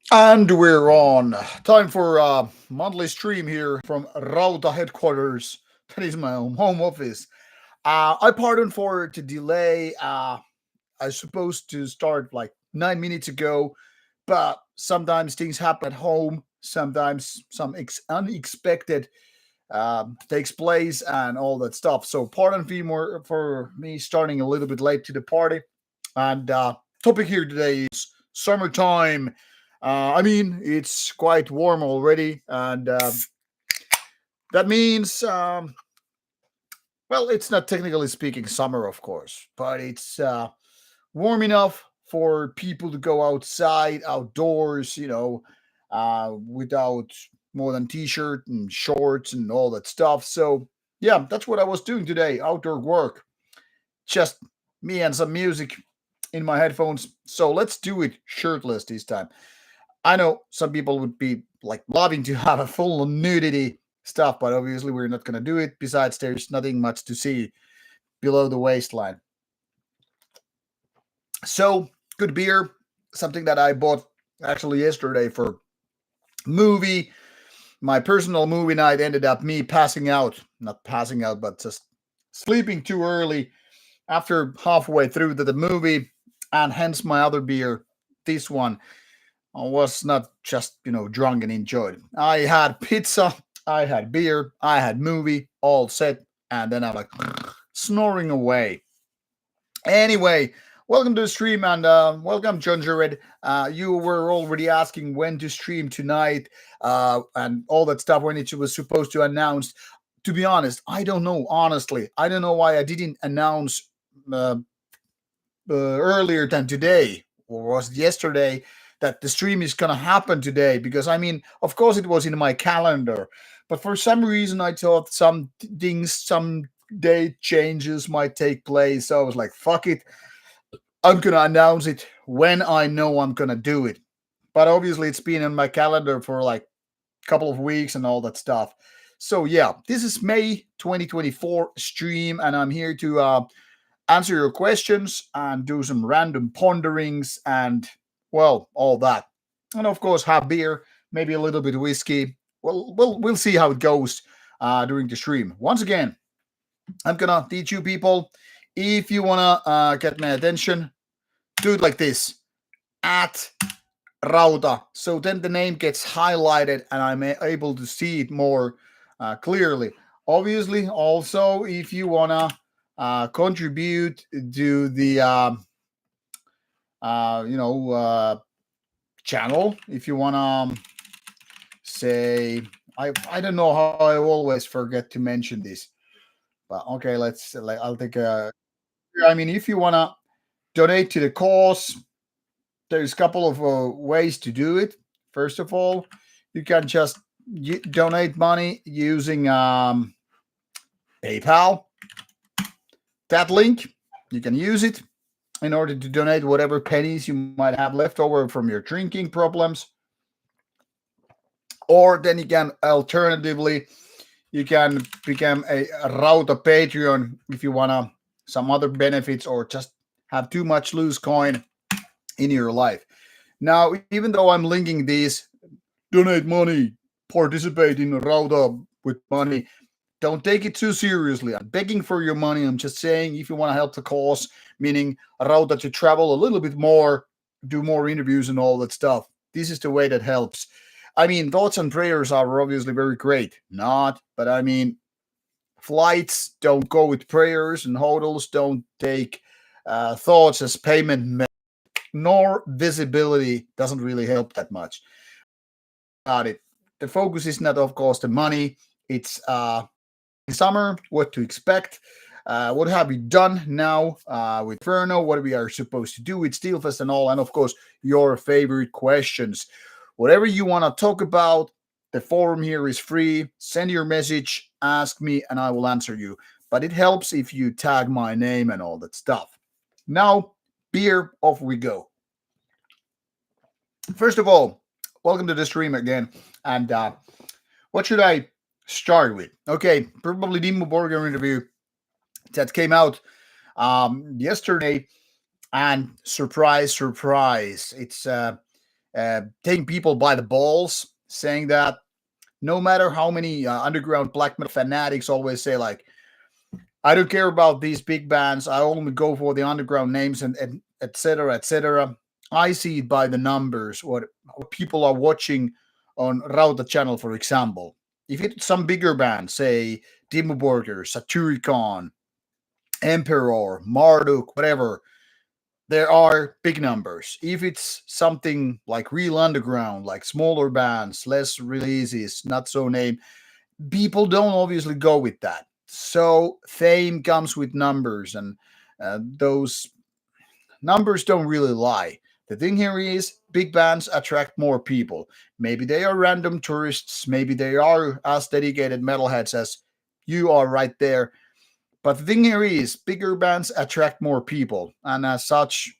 And we're on. Time for a monthly stream here from Rauta headquarters. That is my home office. I pardon for the delay. I was supposed to start like 9 minutes ago, but sometimes things happen at home. Sometimes some unexpected takes place and all that stuff. So pardon me more for me starting a little bit late to the party. And topic here today is summertime. It's quite warm already, and that means, well, it's not technically speaking summer, of course, but it's warm enough for people to go outside, outdoors, without more than t-shirt and shorts and all that stuff. So yeah, that's what I was doing today, outdoor work. Just me and some music in my headphones. So let's do it shirtless this time. I know some people would be like loving to have a full nudity stuff, but obviously we're not going to do it. Besides, there's nothing much to see below the waistline. So, good beer, something that I bought actually yesterday for movie. My personal movie night ended up me passing out, not passing out, but just sleeping too early after halfway through the movie, and hence my other beer, this one, I was not just, drunk and enjoyed. I had pizza, I had beer, I had movie, all set, and then I'm like snoring away. Anyway, welcome to the stream and welcome, John Jared. You were already asking when to stream tonight and all that stuff when it was supposed to announce. To be honest, I don't know. Honestly, I don't know why I didn't announce uh, earlier than today, or was it yesterday, that the stream is gonna happen today. Because of course, it was in my calendar, but for some reason, I thought some things, some date changes might take place. So I was like, "Fuck it, I'm gonna announce it when I know I'm gonna do it." But obviously, it's been in my calendar for like a couple of weeks and all that stuff. So yeah, this is May 2024 stream, and I'm here to answer your questions and do some random ponderings and, well, all that. And of course, have beer, maybe a little bit of whiskey. Well, we'll see how it goes during the stream. Once again, I'm gonna teach you people, if you wanna get my attention, do it like this, at Rauta. So then the name gets highlighted and I'm able to see it more clearly. Obviously, also, if you wanna contribute to the uh, you know uh, channel, if you wanna say, I don't know how I always forget to mention this, but okay, I'll take a. If you wanna donate to the cause, there's a couple of ways to do it. First of all, you can just donate money using PayPal. That link, you can use it in order to donate whatever pennies you might have left over from your drinking problems. Or then you can alternatively, you can become a Rauta Patreon if you wanna some other benefits or just have too much loose coin in your life. Now, even though I'm linking these, donate money, participate in Rauta with money, don't take it too seriously. I'm begging for your money. I'm just saying, if you want to help the cause, meaning Rauta to travel a little bit more, do more interviews and all that stuff, this is the way that helps. Thoughts and prayers are obviously very great. Not, but flights don't go with prayers, and hotels don't take thoughts as payment, nor visibility doesn't really help that much. About it, the focus is not, of course, the money. It's summer, what to expect, what have we done now with Inferno, what we are supposed to do with Steelfest and all, and of course, your favorite questions. Whatever you want to talk about, the forum here is free. Send your message, ask me, and I will answer you. But it helps if you tag my name and all that stuff. Now, beer, off we go. First of all, welcome to the stream again. And what should I start with? Okay, probably Dio Borger interview that came out yesterday, and surprise, surprise, it's taking people by the balls, saying that no matter how many underground black metal fanatics always say, like, I don't care about these big bands, I only go for the underground names and etc. etc. I see it by the numbers, what people are watching on Rauta channel, for example. If it's some bigger band, say Dio Borger, Satyricon, Emperor, Marduk, whatever, there are big numbers. If it's something like real underground, like smaller bands, less releases, not so named, people don't obviously go with that. So fame comes with numbers, and those numbers don't really lie. The thing here is big bands attract more people. Maybe they are random tourists, maybe they are as dedicated metalheads as you are right there. But the thing here is bigger bands attract more people, and as such,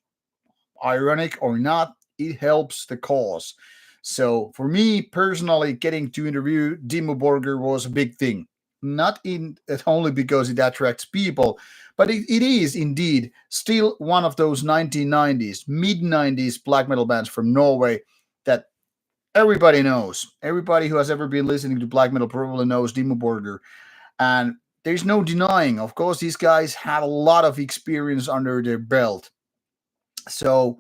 ironic or not, it helps the cause. So for me personally, getting to interview Dio Borger was a big thing. Not in only because it attracts people, but it is indeed still one of those 1990s, mid 90s black metal bands from Norway that everybody knows. Everybody who has ever been listening to black metal probably knows Dio Borger. And there's no denying, of course, these guys have a lot of experience under their belt. So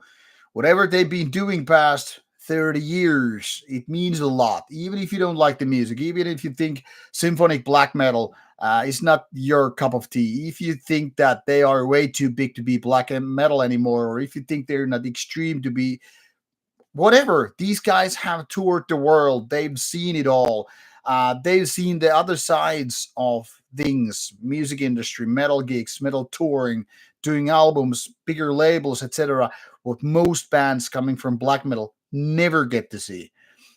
whatever they've been doing past 30 years, it means a lot. Even if you don't like the music, even if you think symphonic black metal is not your cup of tea, if you think that they are way too big to be black metal anymore, or if you think they're not extreme to be whatever, these guys have toured the world. They've seen it all. They've seen the other sides of things, music industry, metal gigs, metal touring, doing albums, bigger labels, etc. What most bands coming from black metal never get to see.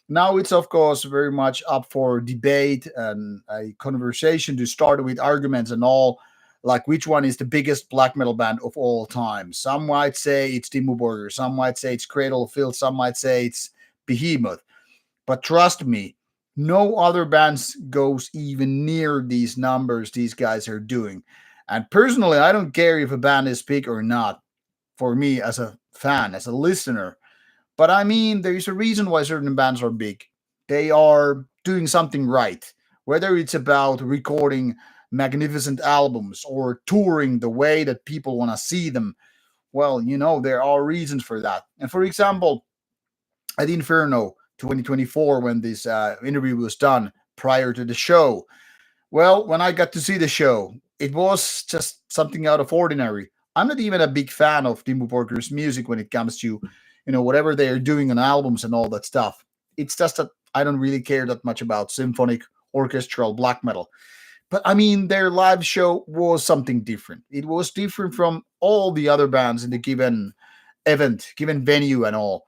Now it's of course very much up for debate and a conversation to start with arguments and all, like which one is the biggest black metal band of all time. Some might say it's Dio Borger, some might say it's Cradle of Filth, some might say it's Behemoth. But trust me, no other bands goes even near these numbers these guys are doing. And personally, I don't care if a band is big or not. For me, as a fan, as a listener, but I mean, there is a reason why certain bands are big. They are doing something right. Whether it's about recording magnificent albums or touring the way that people want to see them, well, there are reasons for that. And for example, at Inferno 2024, when this interview was done prior to the show, well, when I got to see the show, it was just something out of ordinary. I'm not even a big fan of Dio Borger's music when it comes to, whatever they are doing on albums and all that stuff. It's just that I don't really care that much about symphonic orchestral black metal. But I mean, their live show was something different. It was different from all the other bands in the given event, given venue and all.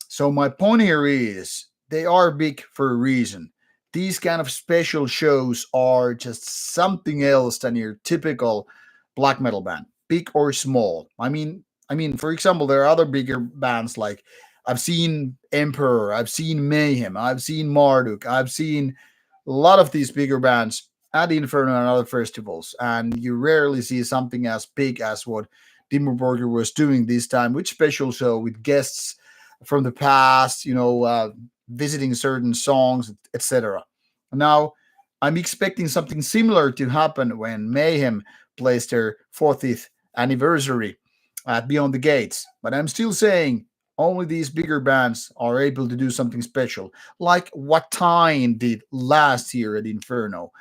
So my point here is they are big for a reason. These kind of special shows are just something else than your typical black metal band, big or small. I mean, for example, there are other bigger bands like I've seen Emperor, I've seen Mayhem, I've seen Marduk, I've seen a lot of these bigger bands at Inferno and other festivals, and you rarely see something as big as what Dio Borger was doing this time with special show with guests from the past, visiting certain songs, etc. Now, I'm expecting something similar to happen when Mayhem plays their 40th anniversary at Beyond the Gates. But I'm still saying only these bigger bands are able to do something special, like what Time did last year at Inferno.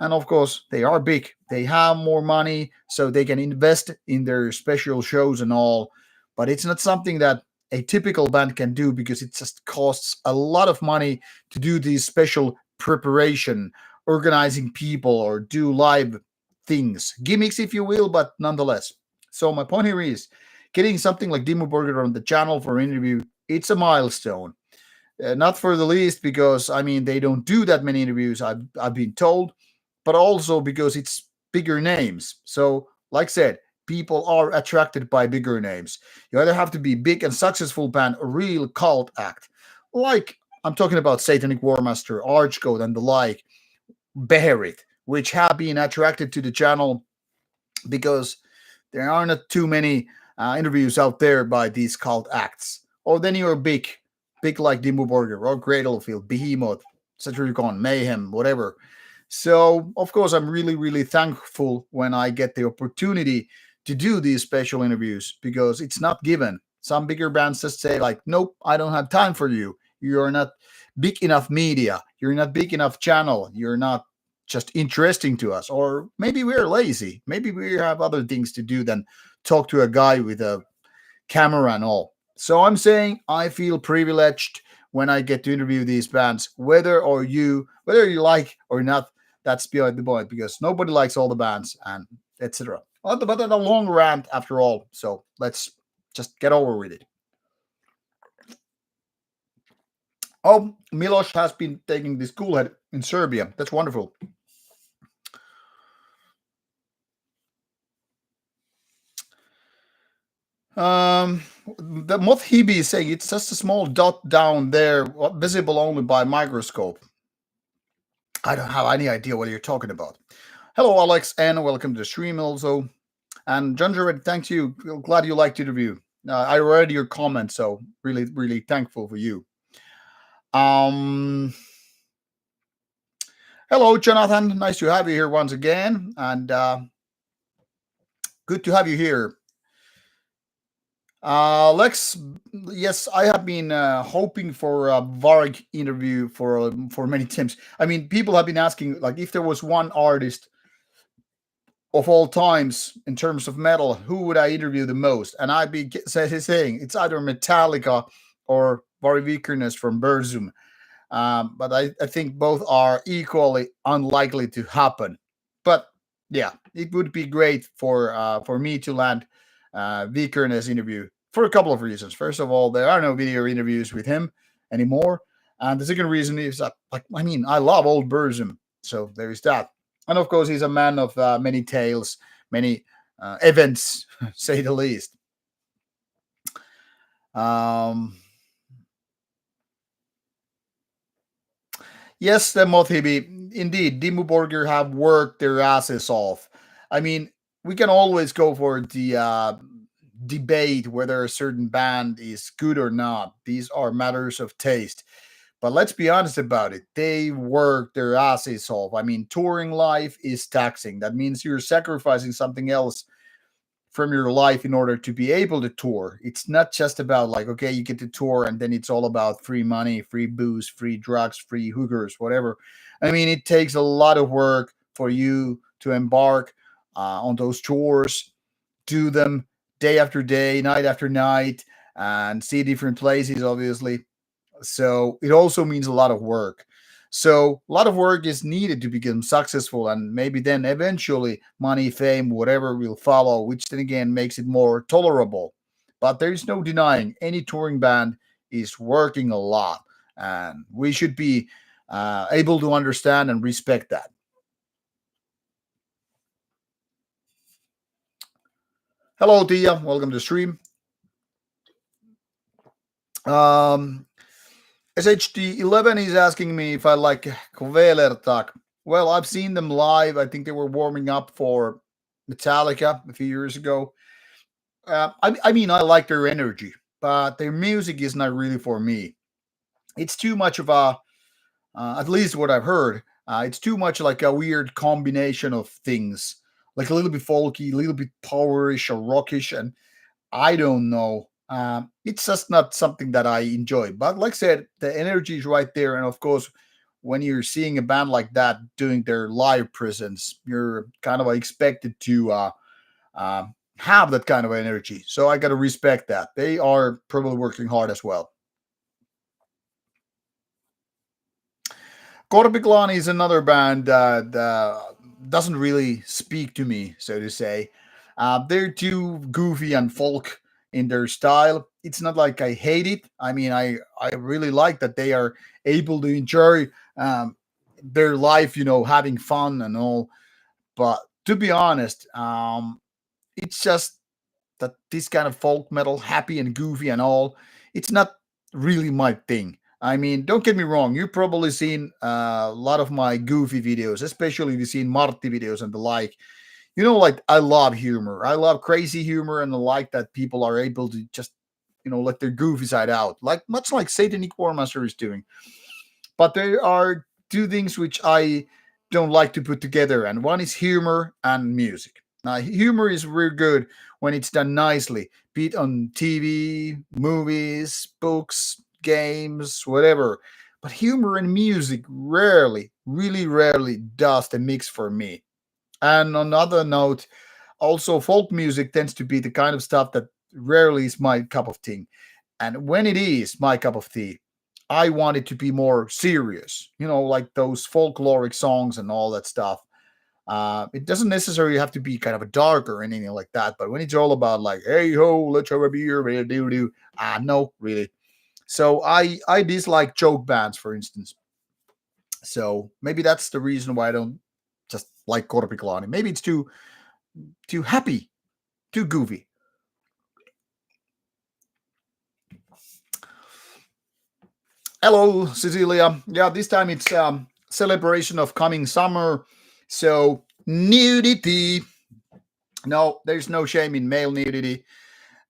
And of course, they are big. They have more money, so they can invest in their special shows and all. But it's not something that a typical band can do because it just costs a lot of money to do these special preparation, organizing people, or do live things, gimmicks, if you will, but nonetheless. So my point here is getting something like Dio Borger on the channel for an interview. It's a milestone. Not for the least because I mean they don't do that many interviews. I've been told, but also because it's bigger names. So, like I said, people are attracted by bigger names. You either have to be big and successful band, a real cult act, like I'm talking about Satanic Warmaster, Archgoat, and the like, Beherit, which have been attracted to the channel because there are not too many interviews out there by these cult acts. Or then you're big, big like Dio Borger or Cradlefield, Behemoth, Satyricon, Mayhem, whatever. So, of course, I'm really, really thankful when I get the opportunity to do these special interviews because it's not given. Some bigger bands just say, like, nope, I don't have time for you. You're not big enough media. You're not big enough channel. You're not just interesting to us. Or maybe we're lazy. Maybe we have other things to do than talk to a guy with a camera and all. So I'm saying I feel privileged when I get to interview these bands, whether you like or not. That's beside the point because nobody likes all the bands and etc. But a long rant after all. So let's just get over with it. Oh, Milos has been taking the school head in Serbia. That's wonderful. The Mothhibi is saying it's just a small dot down there, visible only by microscope. I don't have any idea what you're talking about. Hello, Alex, and welcome to the stream also. And John Jared, thank you. Glad you liked the interview. I read your comment, so really, really thankful for you. Hello, Jonathan. Nice to have you here once again, and good to have you here. Lex, yes, I have been hoping for a Varg interview for many times. I mean, people have been asking, like, if there was one artist of all times in terms of metal, who would I interview the most? And I'd be saying it's either Metallica or Varg Vikernes from Burzum. But I think both are equally unlikely to happen. But yeah, it would be great for me to land Vikernes interview for a couple of reasons. First of all, there are no video interviews with him anymore, and the second reason is that, like, I mean, I love old Burzum, so there is that. And of course, he's a man of many tales, many events, say the least. Yes, the Mothibi, indeed, Dio Borger have worked their asses off. I mean, we can always go for the debate whether a certain band is good or not. These are matters of taste. But let's be honest about it. They work their asses off. I mean, touring life is taxing. That means you're sacrificing something else from your life in order to be able to tour. It's not just about, like, okay, you get to tour and then it's all about free money, free booze, free drugs, free hookers, whatever. I mean, it takes a lot of work for you to embark on those tours, do them day after day, night after night, and see different places, obviously. So it also means a lot of work. So a lot of work is needed to become successful, and maybe then eventually money, fame, whatever will follow, which then again makes it more tolerable. But there is no denying any touring band is working a lot, and we should be able to understand and respect that. Hello, Tia. Welcome to the stream. SHD11 is asking me if I like Kvelertak. Well, I've seen them live. I think they were warming up for Metallica a few years ago. I mean, I like their energy, but their music is not really for me. It's too much of at least what I've heard, it's too much like a weird combination of things, like a little bit folky, a little bit powerish or rockish, and I don't know. It's just not something that I enjoy. But like I said, the energy is right there. And of course, when you're seeing a band like that doing their live presence, you're kind of expected to uh, have that kind of energy. So I got to respect that. They are probably working hard as well. Korpiklani is another band that doesn't really speak to me, so to say. They're too goofy and folk in their style. It's not like I hate it. I mean, I really like that they are able to enjoy their life, having fun and all. But to be honest, it's just that this kind of folk metal, happy and goofy and all, it's not really my thing. I mean, don't get me wrong. You've probably seen a lot of my goofy videos, especially if you've seen Marty videos and the like. Like, I love humor. I love crazy humor and the like that people are able to just let their goofy side out, like much like Satanic Warmaster is doing. But there are two things which I don't like to put together, and one is humor and music. Now, humor is really good when it's done nicely, be it on TV, movies, books, games, whatever. But humor and music rarely, really rarely does the mix for me. And on another note, also folk music tends to be the kind of stuff that rarely is my cup of tea. And when it is my cup of tea, I want it to be more serious, like those folkloric songs and all that stuff. It doesn't necessarily have to be kind of a dark or anything like that, but when it's all about like, hey ho, let's have a beer, do, no, really. So I dislike joke bands, for instance. So maybe that's the reason why I don't just like Korpiklani. Maybe it's too happy, too goofy. Hello, Cecilia. Yeah, this time it's celebration of coming summer. So nudity. No, there's no shame in male nudity.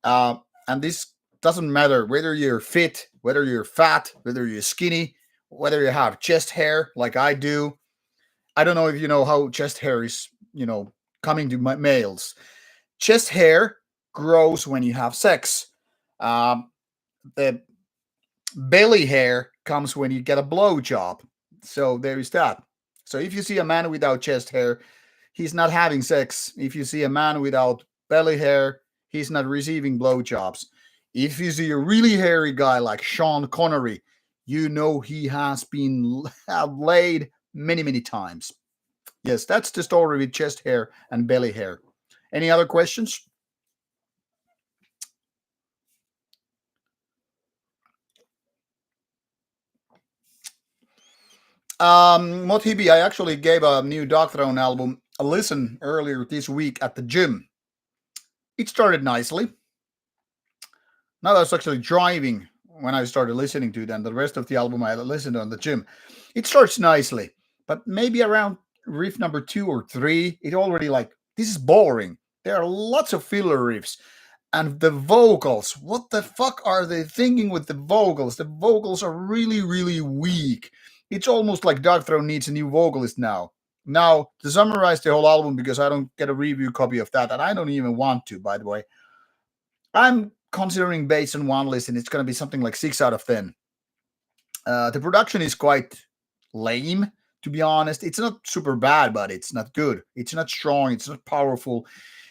And this doesn't matter whether you're fit, whether you're fat, whether you're skinny, whether you have chest hair like I do. I don't know if you know how chest hair is, coming to males. Chest hair grows when you have sex. The belly hair comes when you get a blowjob. So there is that. So if you see a man without chest hair, he's not having sex. If you see a man without belly hair, he's not receiving blowjobs. If you see a really hairy guy like Sean Connery, you know he has been laid many, many times. Yes, that's the story with chest hair and belly hair. Any other questions? Mothibi, I actually gave a new Docthrone album a listen earlier this week at the gym. It started nicely. Now I was actually driving when I started listening to it, and the rest of the album I listened on the gym. It starts nicely, but maybe around riff number 2 or 3, it already this is boring. There are lots of filler riffs. And the vocals, what the fuck are they thinking with the vocals? The vocals are really, really weak. It's almost like Darkthrone needs a new vocalist now. Now, to summarize the whole album, because I don't get a review copy of that, and I don't even want to, by the way, I'm considering based on one listen, it's going to be something like 6 out of 10. The production is quite lame, to be honest. It's not super bad, but it's not good. It's not strong. It's not powerful.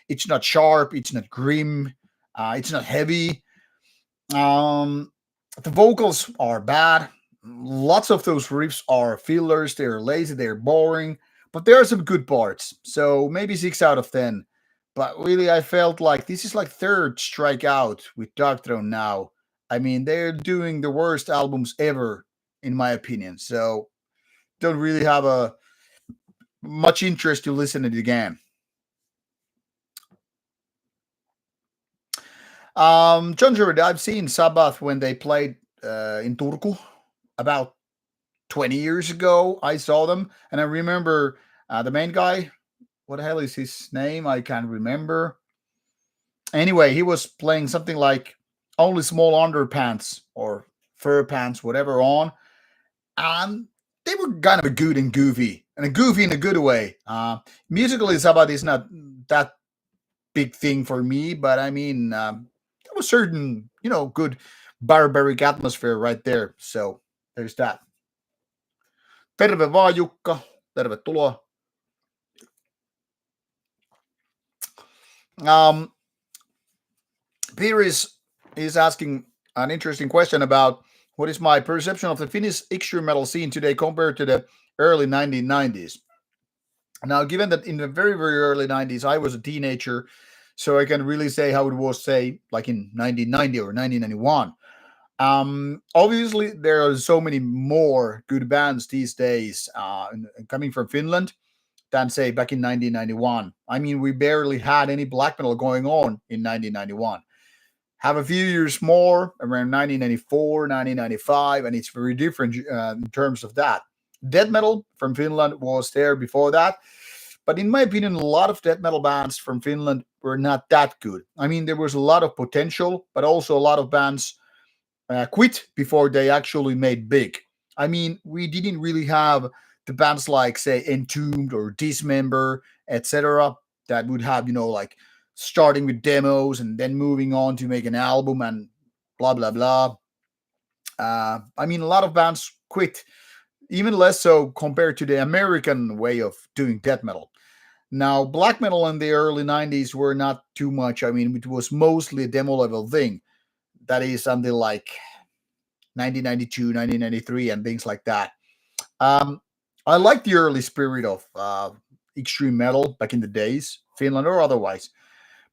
It's not sharp. It's not grim. It's not heavy. The vocals are bad. Lots of those riffs are fillers. They're lazy. They're boring. But there are some good parts. So maybe 6 out of 10. But really, I felt like this is like third strikeout with Darkthrone now. I mean, they're doing the worst albums ever, in my opinion. So don't really have a much interest to listen to it again. John Jared, I've seen Sabbath when they played in Turku about 20 years ago. I saw them, and I remember the main guy. What the hell is his name? I can't remember. Anyway, he was playing something like only small underpants or fur pants, whatever, on. And they were kind of good and goofy, and a goofy in a good way. Musically, Sabbath is not that big thing for me, but I mean, there was certain, good barbaric atmosphere right there. So there's that. Terve vaan, Jukka. Tervetuloa. Peter is asking an interesting question about what is my perception of the Finnish extreme metal scene today compared to the early 1990s. Now, given that in the very, very early 90s, I was a teenager, so I can really say how it was, say, like in 1990 or 1991. Obviously, there are so many more good bands these days coming from Finland than, say, back in 1991. I mean, we barely had any black metal going on in 1991. Have a few years more, around 1994, 1995, and it's very different in terms of that. Death metal from Finland was there before that, But in my opinion, a lot of death metal bands from Finland were not that good. I mean, there was a lot of potential, but also a lot of bands quit before they actually made big. I mean, we didn't really have the bands like, say, Entombed or Dismember, etc., that would have, like starting with demos and then moving on to make an album and blah, blah, blah. I mean, a lot of bands quit, even less so compared to the American way of doing death metal. Now, black metal in the early 90s were not too much. I mean, it was mostly a demo level thing. That is something like 1992, 1993, and things like that. Um, I like the early spirit of extreme metal back in the days, Finland or otherwise,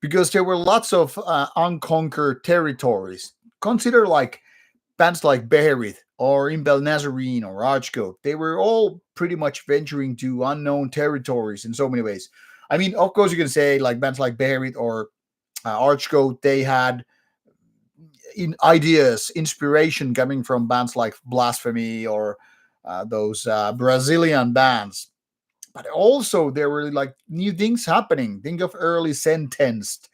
because there were lots of unconquered territories. Consider like bands like Beherit or Imbel Nazarene or Archgoat. They were all pretty much venturing to unknown territories in so many ways. I mean, of course, you can say like bands like Beherit or Archgoat, they had ideas, inspiration coming from bands like Blasphemy or those Brazilian bands. But also there were like new things happening. Think of early Sentenced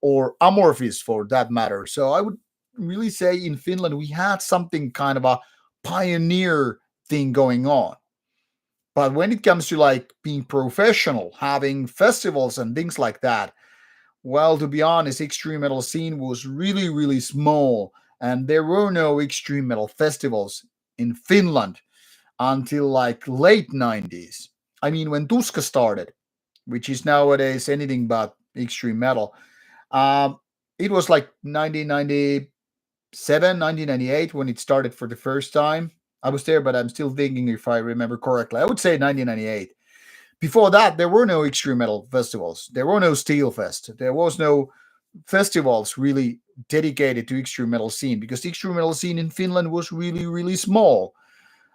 or Amorphis for that matter. So I would really say in Finland we had something kind of a pioneer thing going on. But when it comes to like being professional, having festivals and things like that, well, to be honest, extreme metal scene was really, really small, and there were no extreme metal festivals in Finland until like late 90s. I mean, when Tuska started, which is nowadays anything but extreme metal, um, it was like 1997, 1998 when it started for the first time. I was there, but I'm still thinking if I remember correctly. I would say 1998. Before that, there were no extreme metal festivals. There were no Steelfest. There was no festivals really dedicated to extreme metal scene because the extreme metal scene in Finland was really, really small.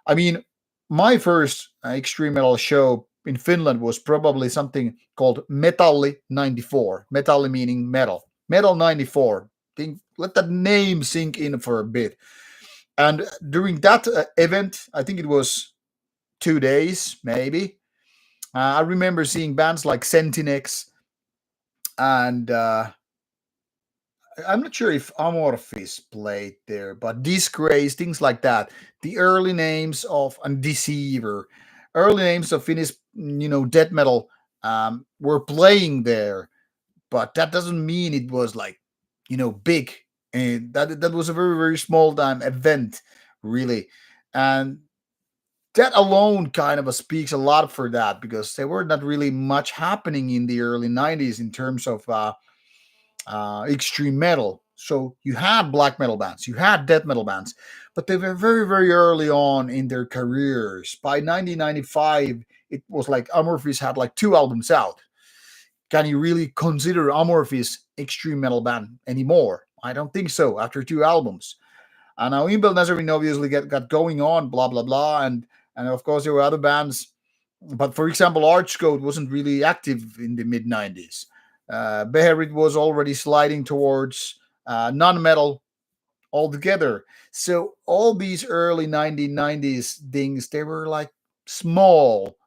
I mean, my first extreme metal show in Finland was probably something called Metalli 94. Metalli meaning metal. Metal 94. Think, let that name sink in for a bit. And during that event, I think it was 2 days, maybe. I remember seeing bands like Sentinex and I'm not sure if Amorphis played there, but Disgrace, things like that. The early names of and Deceiver, early names of Finnish, death metal were playing there, but that doesn't mean it was like, big. And that was a very very small time event, really, and that alone kind of speaks a lot for that because there were not really much happening in the early 90s in terms of extreme metal. So you had black metal bands, you had death metal bands, but they were very, very early on in their careers. By 1995, it was like Amorphis had like 2 albums out. Can you really consider Amorphis extreme metal band anymore? I don't think so after 2 albums. And now Imbel Nazarene obviously got going on, blah, blah, blah. And of course, there were other bands. But for example, Archcode wasn't really active in the mid 90s. Beherit was already sliding towards non metal altogether. So all these early 1990s things, they were like small,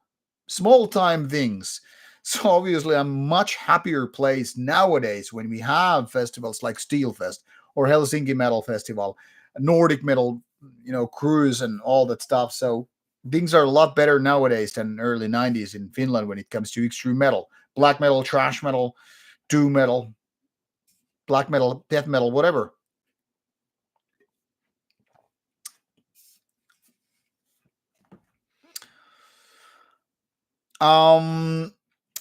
small time things. So obviously, a much happier place nowadays when we have festivals like Steelfest or Helsinki Metal Festival, Nordic Metal, cruise and all that stuff. So things are a lot better nowadays than early 90s in Finland when it comes to extreme metal, black metal, trash metal, doom metal, black metal, death metal, whatever.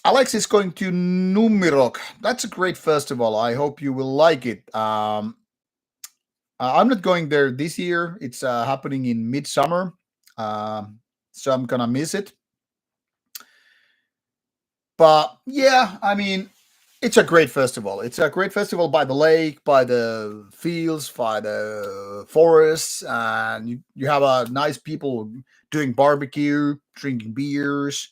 Alex is going to Numirok. That's a great festival. I hope you will like it. I'm not going there this year. It's happening in midsummer, so I'm gonna miss it. But yeah, I mean, it's a great festival. It's a great festival by the lake, by the fields, by the forests, and you have nice people doing barbecue, drinking beers,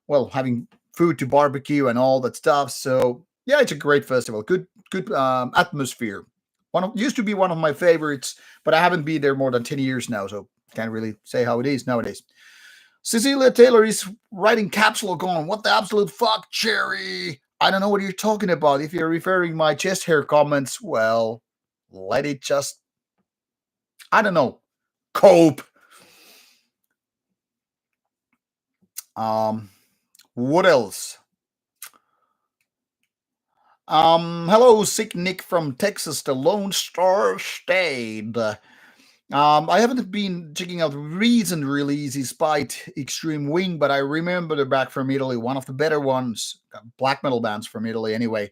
well, having food to barbecue and all that stuff. So yeah, it's a great festival. Good atmosphere. Used to be one of my favorites, but I haven't been there more than 10 years now, so can't really say how it is nowadays. Cecilia Taylor is writing caps lock on. What the absolute fuck, Cherry? I don't know what you're talking about. If you're referring my chest hair comments, well, let it just, I don't know, cope. What else? Hello, Sick Nick from Texas, the Lone Star State. I haven't been checking out recent releases despite Extreme Wing, but I remember they're back from Italy, one of the better ones, black metal bands from Italy anyway,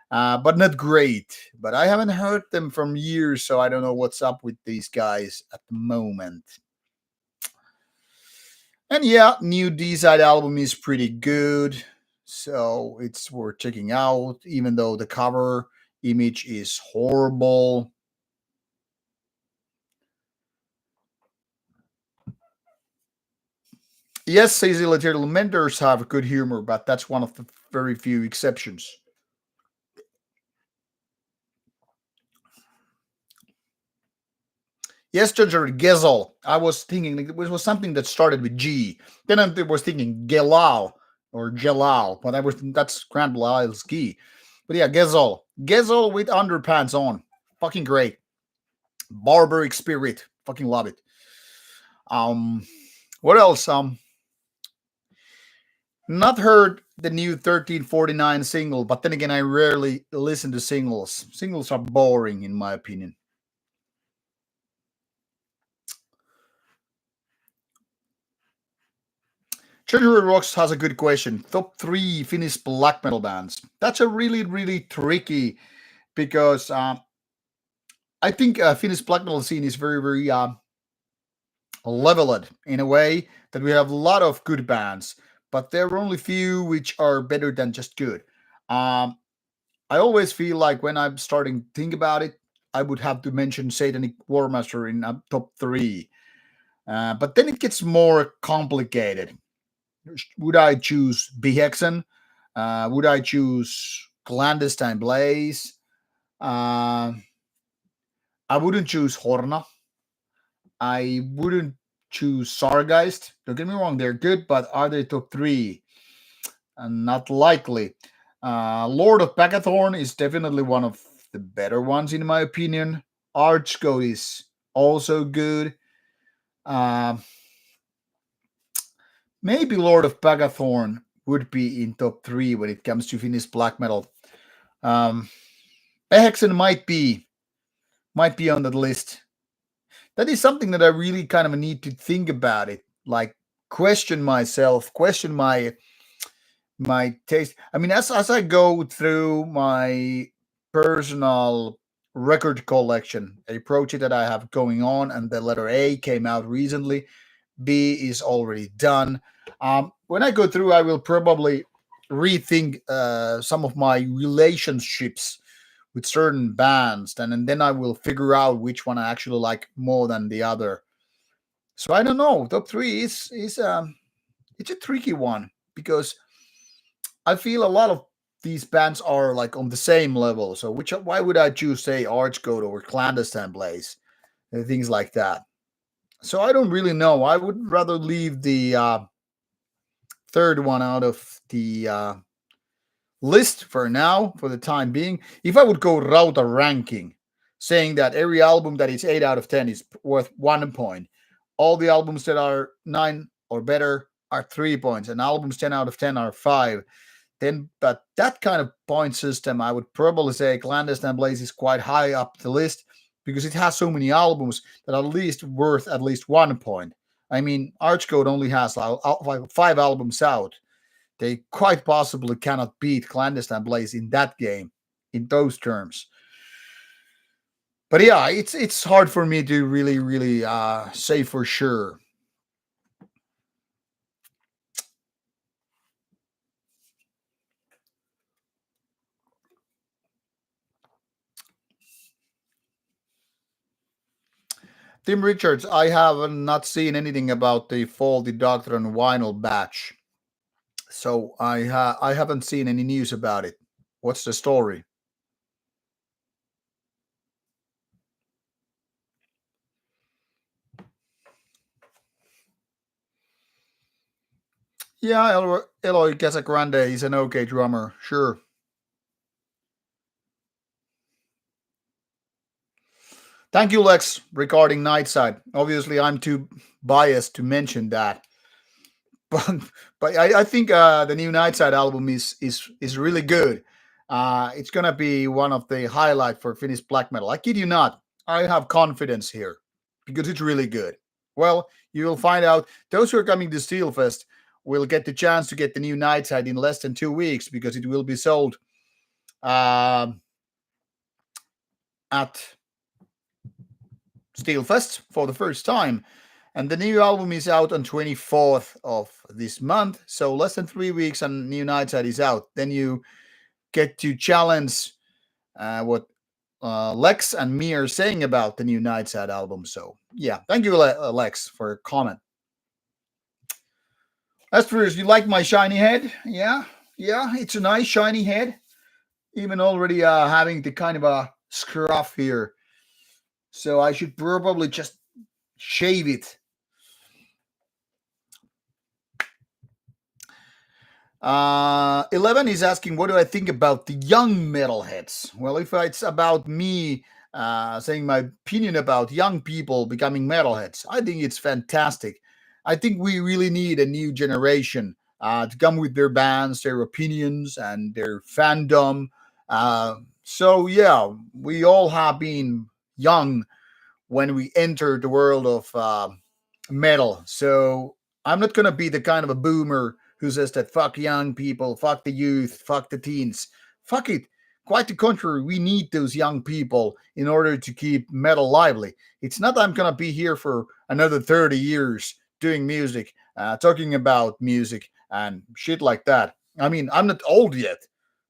but not great. But I haven't heard them from years, so I don't know what's up with these guys at the moment. And yeah, new D-side album is pretty good, so it's worth checking out, even though the cover image is horrible. Yes, says Illiterial Mentors have good humor, but that's one of the very few exceptions. Yes, Judge Gezel. I was thinking it was something that started with G. Then I was thinking Gelal or Gelal, but that's Grand Belial's G. But yeah, Gezel. Gezel with underpants on. Fucking great. Barbaric spirit. Fucking love it. What else? Not heard the new 1349 single, but then again, I rarely listen to singles. Singles are boring, in my opinion. Treasury Rocks has a good question. Top 3 Finnish black metal bands. That's a really, really tricky because I think Finnish black metal scene is very, very leveled in a way that we have a lot of good bands, but there are only few which are better than just good. Um, I always feel like when I'm starting to think about it, I would have to mention Satanic Warmaster in top 3. But then it gets more complicated. Would I choose Behexen? Would I choose Clandestine Blaze? Uh, I wouldn't choose Horna. I wouldn't choose Sargeist. Don't get me wrong, they're good, but are they top 3? Not likely. Lord of Pagathorn is definitely one of the better ones, in my opinion. Archgoat is also good. Uh, Maybe Lord of Pagathorn would be in top 3 when it comes to Finnish black metal. Behexen might be on that list. That is something that I really kind of need to think about it. Like question myself, question my taste. I mean, as I go through my personal record collection, a project that I have going on, and the letter A came out recently, B is already done. When I go through, I will probably rethink some of my relationships with certain bands, and then I will figure out which one I actually like more than the other. So I don't know. Top 3 is it's a tricky one because I feel a lot of these bands are like on the same level. So why would I choose say Archgoat or Clandestine Blaze and things like that? So I don't really know. I would rather leave the third one out of the list for now, for the time being. If I would go Rauta ranking, saying that every album that is 8 out of 10 is worth 1 point, all the albums that are 9 or better are 3 points, and albums 10 out of 10 are 5, then but that kind of point system, I would probably say Clandestine Blaze is quite high up the list because it has so many albums that are at least worth at least 1 point. I mean, Archcode only has 5 albums out. They quite possibly cannot beat Clandestine Blaze in that game, in those terms. But yeah, it's hard for me to really say for sure. Tim Richards, I have not seen anything about the Faulty Doctrine vinyl batch, so I haven't seen any news about it. What's the story? Yeah, Eloy Casagrande is an okay drummer, sure. Thank you, Lex, regarding Nightside. Obviously, I'm too biased to mention that, but I think the new Nightside album is really good. It's gonna be one of the highlight for Finnish black metal. I kid you not. I have confidence here because it's really good. Well, you will find out. Those who are coming to Steelfest will get the chance to get the new Nightside in less than 2 weeks because it will be sold um at Steelfest for the first time. And the new album is out on 24th of this month. So less than 3 weeks and new Nightside is out. Then you get to challenge what Lex and me are saying about the new Nightside album. So yeah, thank you, Lex, for a comment. As for you like my shiny head? Yeah, yeah, it's a nice shiny head. Even already having the kind of a scruff here. So I should probably just shave it. 11 is asking, what do I think about the young metalheads? Well, if it's about me saying my opinion about young people becoming metalheads, I think it's fantastic. I think we really need a new generation to come with their bands, their opinions, and their fandom. So, yeah, we all have been young when we enter the world of metal. So I'm not going to be the kind of a boomer who says that fuck young people, fuck the youth, fuck the teens. Fuck it. Quite the contrary, we need those young people in order to keep metal lively. It's not that I'm going to be here for another 30 years doing music, talking about music and shit like that. I mean, I'm not old yet,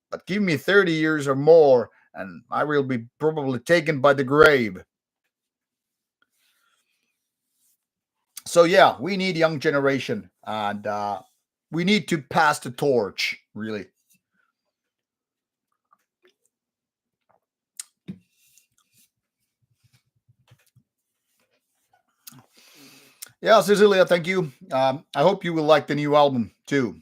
but give me 30 years or more, and I will be probably taken by the grave. So yeah, we need young generation, and we need to pass the torch. Really. Yeah, Cecilia, thank you. I hope you will like the new album too.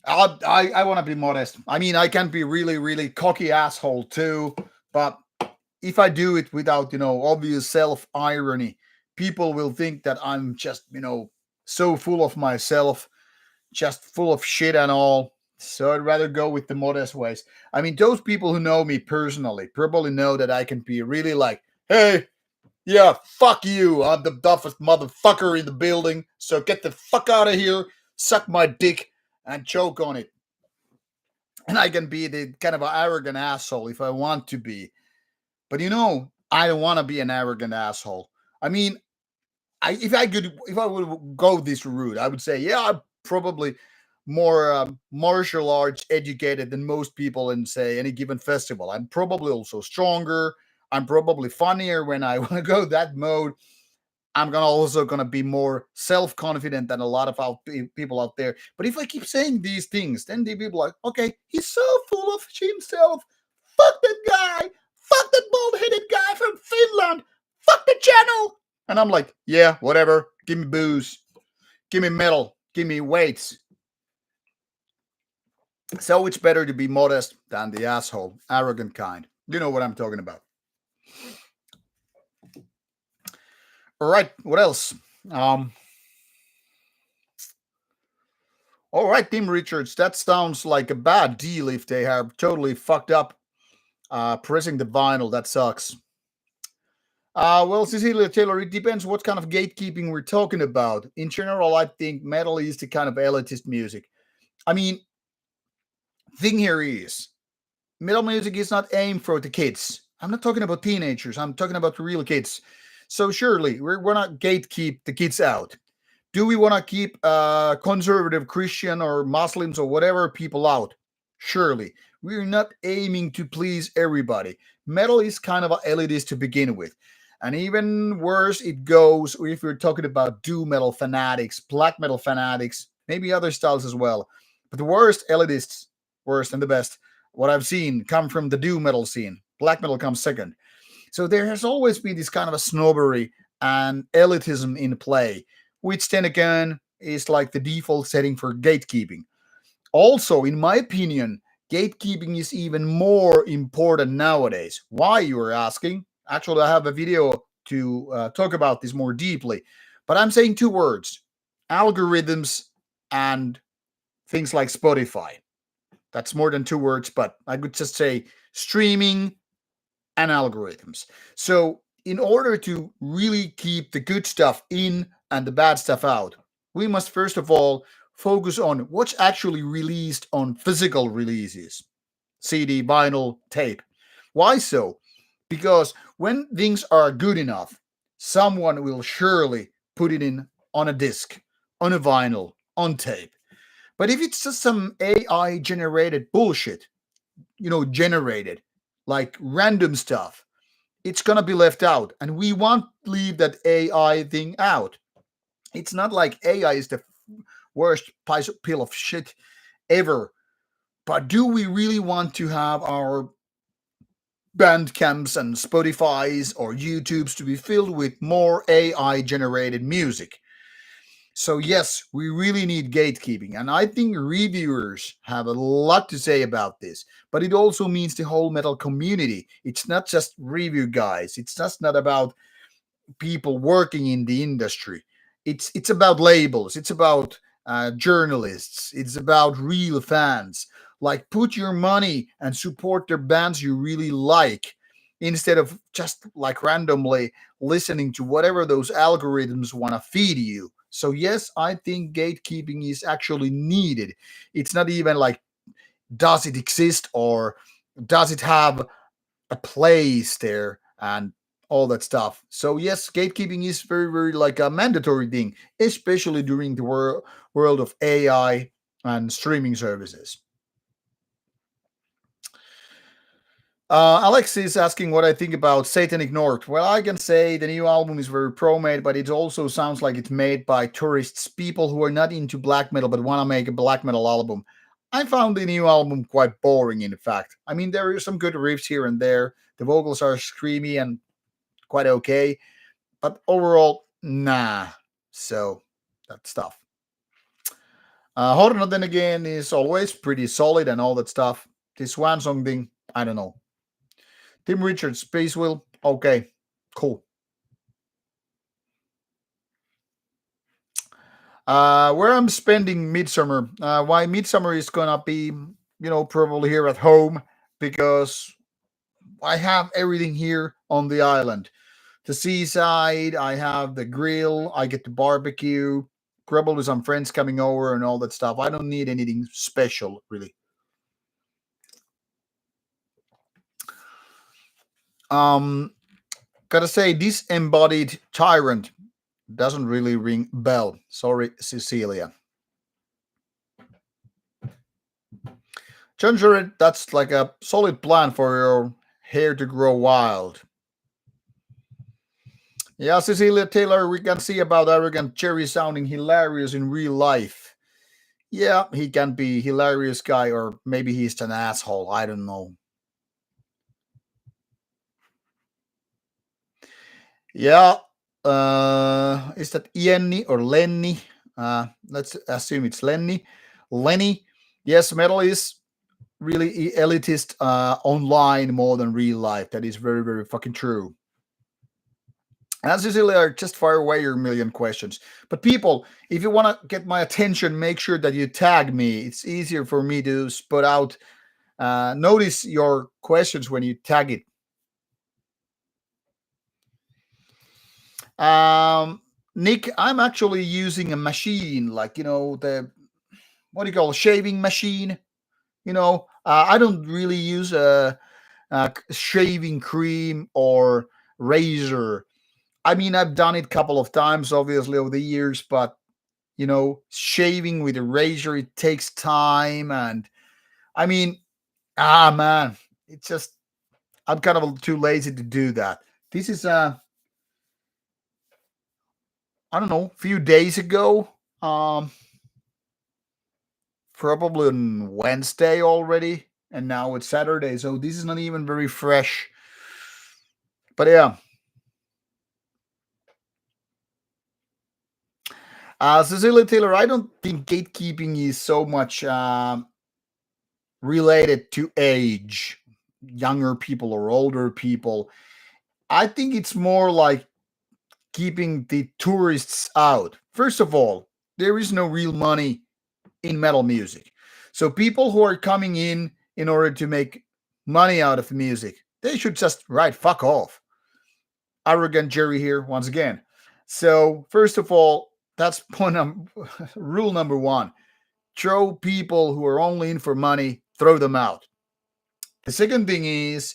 I want to be modest. I mean, I can be really, really cocky asshole too, but if I do it without, obvious self irony, people will think that I'm just, so full of myself, just full of shit and all. So I'd rather go with the modest ways. I mean, those people who know me personally probably know that I can be really like, hey, yeah, fuck you. I'm the duffest motherfucker in the building. So get the fuck out of here, suck my dick, and choke on it. And I can be the kind of an arrogant asshole if I want to be. But I don't want to be an arrogant asshole. I mean, if I would go this route, I would say, yeah, I'm probably more martial arts educated than most people in say any given festival. I'm probably also stronger. I'm probably funnier when I want to go that mode. I'm gonna be more self confident than a lot of people out there. But if I keep saying these things, then the people are like, okay, he's so full of himself. Fuck that guy. Fuck that bald headed guy from Finland. Fuck the channel. And I'm like, yeah, whatever. Give me booze. Give me metal. Give me weights. So it's better to be modest than the asshole, arrogant kind. You know what I'm talking about. All right, what else? Um, all right, Tim Richards, that sounds like a bad deal if they have totally fucked up pressing the vinyl. That sucks. Well, Cecilia Taylor, it depends what kind of gatekeeping we're talking about. In general, I think metal is the kind of elitist music. I mean, thing here is metal music is not aimed for the kids. I'm not talking about teenagers. I'm talking about the real kids. So surely we're not gatekeep the kids out. Do we want to keep conservative Christian or Muslims or whatever people out? Surely. We're not aiming to please everybody. Metal is kind of elitist to begin with. And even worse, it goes if we're talking about doom metal fanatics, black metal fanatics, maybe other styles as well. But the worst elitists, worst and the best, what I've seen come from the doom metal scene. Black metal comes second. So there has always been this kind of a snobbery and elitism in play, which then again is like the default setting for gatekeeping. Also, in my opinion, gatekeeping is even more important nowadays. Why, you are asking? Actually, I have a video to talk about this more deeply, but I'm saying two words: algorithms and things like Spotify. That's more than two words, but I could just say streaming and algorithms. So, in order to really keep the good stuff in and the bad stuff out, we must first of all focus on what's actually released on physical releases: CD, vinyl, tape. Why so? Because when things are good enough, someone will surely put it in on a disc, on a vinyl, on tape. But if it's just some AI generated bullshit, generated like random stuff, it's gonna be left out, and we won't leave that AI thing out. It's not like AI is the worst pill of shit ever, but do we really want to have our Bandcamps and Spotify's or YouTubes to be filled with more AI generated music? So, yes, we really need gatekeeping. And I think reviewers have a lot to say about this. But it also means the whole metal community. It's not just review guys, it's just not about people working in the industry. It's about labels, it's about journalists, it's about real fans. Like, put your money and support the bands you really like instead of just like randomly listening to whatever those algorithms want to feed you. So yes, I think gatekeeping is actually needed. It's not even like, does it exist or does it have a place there and all that stuff. So yes, gatekeeping is very, very like a mandatory thing, especially during the world of AI and streaming services. Alex is asking what I think about Satanic North. Well, I can say the new album is very pro-made, but it also sounds like it's made by tourists, people who are not into black metal but want to make a black metal album. I found the new album quite boring, in fact. I mean, there are some good riffs here and there. The vocals are screamy and quite okay, but overall, nah. So that stuff. Horner then again is always pretty solid and all that stuff. This Swan Song thing, I don't know. Tim Richards, Space Will, okay, cool. Where I'm spending midsummer, why midsummer is gonna be, probably here at home because I have everything here on the island. The seaside, I have the grill, I get the barbecue, grumble with some friends coming over and all that stuff. I don't need anything special, really. Um, Gotta say, disembodied tyrant doesn't really ring bell. Sorry, Cecilia. John Jared, that's like a solid plan for your hair to grow wild. Yeah, Cecilia Taylor, we can see about arrogant Jerry sounding hilarious in real life. Yeah, he can be hilarious guy, or maybe he's an asshole. I don't know. Yeah, is that Yenny or Lenny? Let's assume it's Lenny. Lenny. Yes, metal is really elitist online more than real life. That is very, very fucking true. As usually, are just fire away your million questions. But people, if you want to get my attention, make sure that you tag me. It's easier for me to spot out. Notice your questions when you tag it. Nick, I'm actually using a machine, like the what do you call shaving machine? I don't really use a shaving cream or razor. I mean, I've done it a couple of times, obviously, over the years, but shaving with a razor, it takes time, and I mean, man, it's just I'm kind of too lazy to do that. This is I don't know, a few days ago. Probably on Wednesday already, and now it's Saturday, so this is not even very fresh. But yeah, Cecilia Taylor, I don't think gatekeeping is so much related to age, younger people or older people. I think it's more like keeping the tourists out. First of all, there is no real money in metal music. So people who are coming in order to make money out of music, they should just right fuck off. Arrogant Jerry here once again. So first of all, that's rule number one. Throw people who are only in for money, throw them out. The second thing is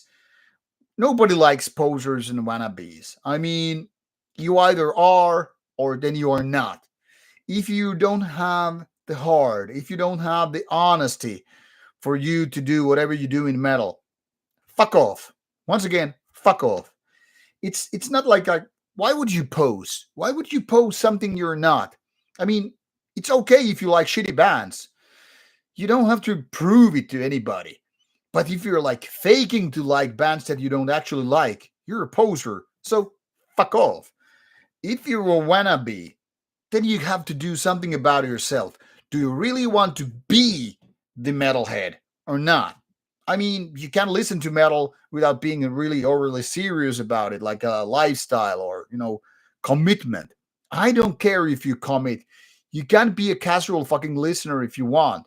nobody likes posers and wannabes. I mean, you either are or then you are not. If you don't have the heart, if you don't have the honesty for you to do whatever you do in metal, fuck off. Once again, fuck off. It's not like why would you pose? Why would you pose something you're not? I mean, it's okay if you like shitty bands. You don't have to prove it to anybody. But if you're like faking to like bands that you don't actually like, you're a poser. So fuck off. If you're a wannabe, then you have to do something about yourself. Do you really want to be the metalhead or not? I mean, you can listen to metal without being really overly serious about it, like a lifestyle or, commitment. I don't care if you commit. You can be a casual fucking listener if you want,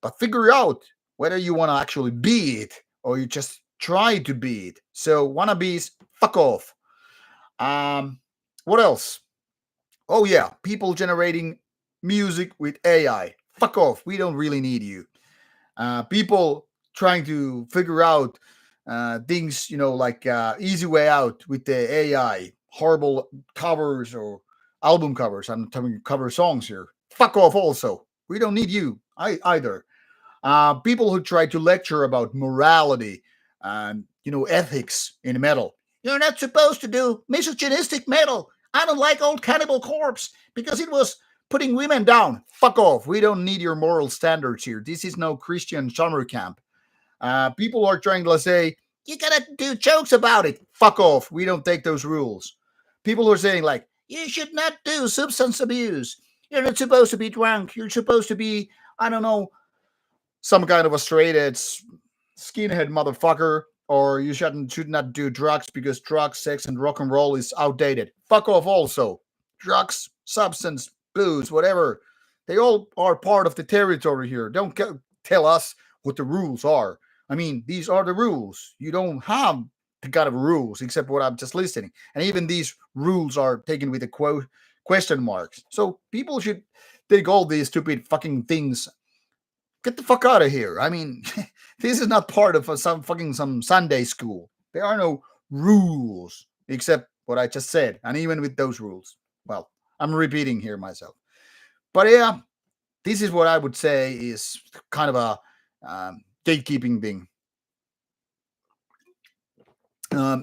but figure out whether you want to actually be it or you just try to be it. So, wannabes, fuck off. What else? Oh, yeah, people generating music with AI. Fuck off. We don't really need you. People trying to figure out things, like easy way out with the AI, horrible covers or album covers. I'm talking cover songs here. Fuck off also. We don't need you either. People who try to lecture about morality and, ethics in metal. You're not supposed to do misogynistic metal. I don't like old Cannibal Corpse because it was putting women down. Fuck off. We don't need your moral standards here. This is no Christian summer camp. People are trying to say, you gotta do jokes about it. Fuck off. We don't take those rules. People are saying, like, you should not do substance abuse. You're not supposed to be drunk. You're supposed to be, I don't know, some kind of a straight edge skinhead motherfucker, or you should not do drugs because drugs, sex, and rock and roll is outdated. Fuck off also. Drugs, substance, booze, whatever. They all are part of the territory here. Don't tell us what the rules are. I mean, these are the rules. You don't have the kind of rules except what I'm just listing. And even these rules are taken with a question marks. So people should take all these stupid fucking things. Get the fuck out of here. I mean, this is not part of some Sunday school. There are no rules except what I just said. And even with those rules, well, I'm repeating here myself. But yeah, this is what I would say is kind of a gatekeeping thing.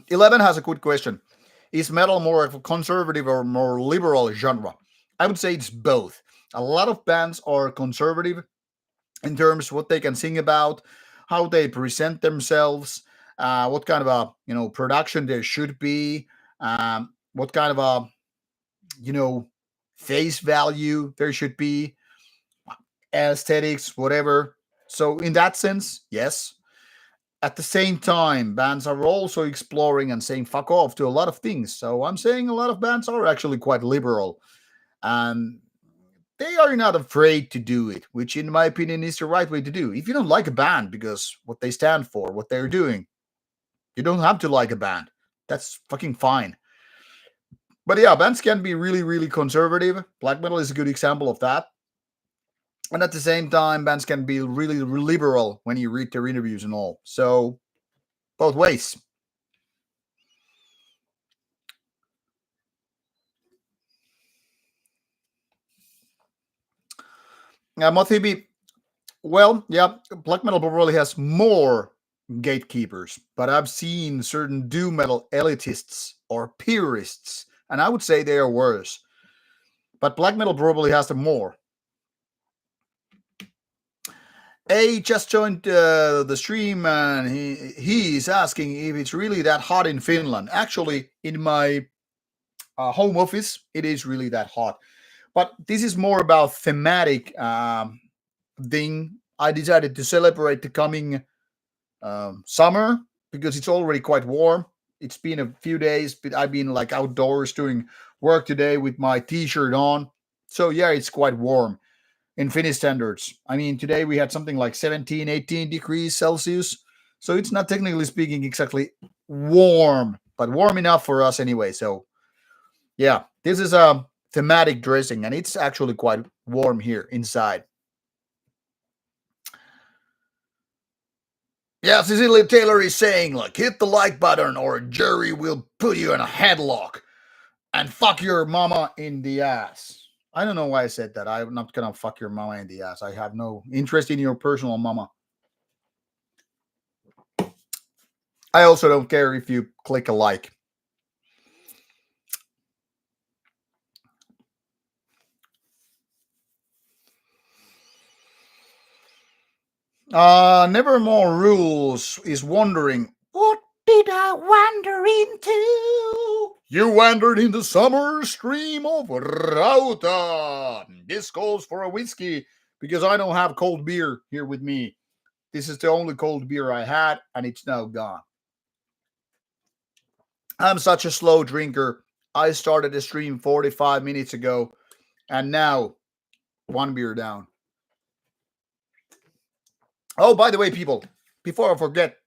11 has a good question. Is metal more of a conservative or more liberal genre? I would say it's both. A lot of bands are conservative in terms of what they can sing about, how they present themselves, what kind of a production there should be, what kind of a face value there should be, aesthetics, whatever. So in that sense, yes. At the same time, bands are also exploring and saying fuck off to a lot of things. So I'm saying a lot of bands are actually quite liberal. And they are not afraid to do it, which in my opinion is the right way to do. If you don't like a band because what they stand for, what they're doing, you don't have to like a band. That's fucking fine. But yeah, bands can be really, really conservative. Black metal is a good example of that. And at the same time, bands can be really liberal when you read their interviews and all. So, both ways. Mothibi, well, yeah, black metal probably has more gatekeepers, but I've seen certain doom metal elitists or purists, and I would say they are worse. But black metal probably has them more. A just joined the stream and he's asking if it's really that hot in Finland. Actually, in my home office, it is really that hot. But this is more about thematic thing. I decided to celebrate the coming summer because it's already quite warm. It's been a few days, but I've been like outdoors doing work today with my t-shirt on. So yeah, it's quite warm in Finnish standards. I mean, today we had something like 17, 18 degrees Celsius. So it's not technically speaking exactly warm, but warm enough for us anyway. So yeah, this is a thematic dressing and it's actually quite warm here inside. Yeah, Cecilia Taylor is saying, like, hit the like button or Jerry will put you in a headlock and fuck your mama in the ass. I don't know why I said that. I'm not gonna fuck your mama in the ass. I have no interest in your personal mama. I also don't care if you click a like. Nevermore Rules is wondering, what did I wander into? You wandered in the summer stream of Rauta. This calls for a whiskey because I don't have cold beer here with me. This is the only cold beer I had, and it's now gone. I'm such a slow drinker. I started the stream 45 minutes ago, and now one beer down. Oh, by the way, people, before I forget,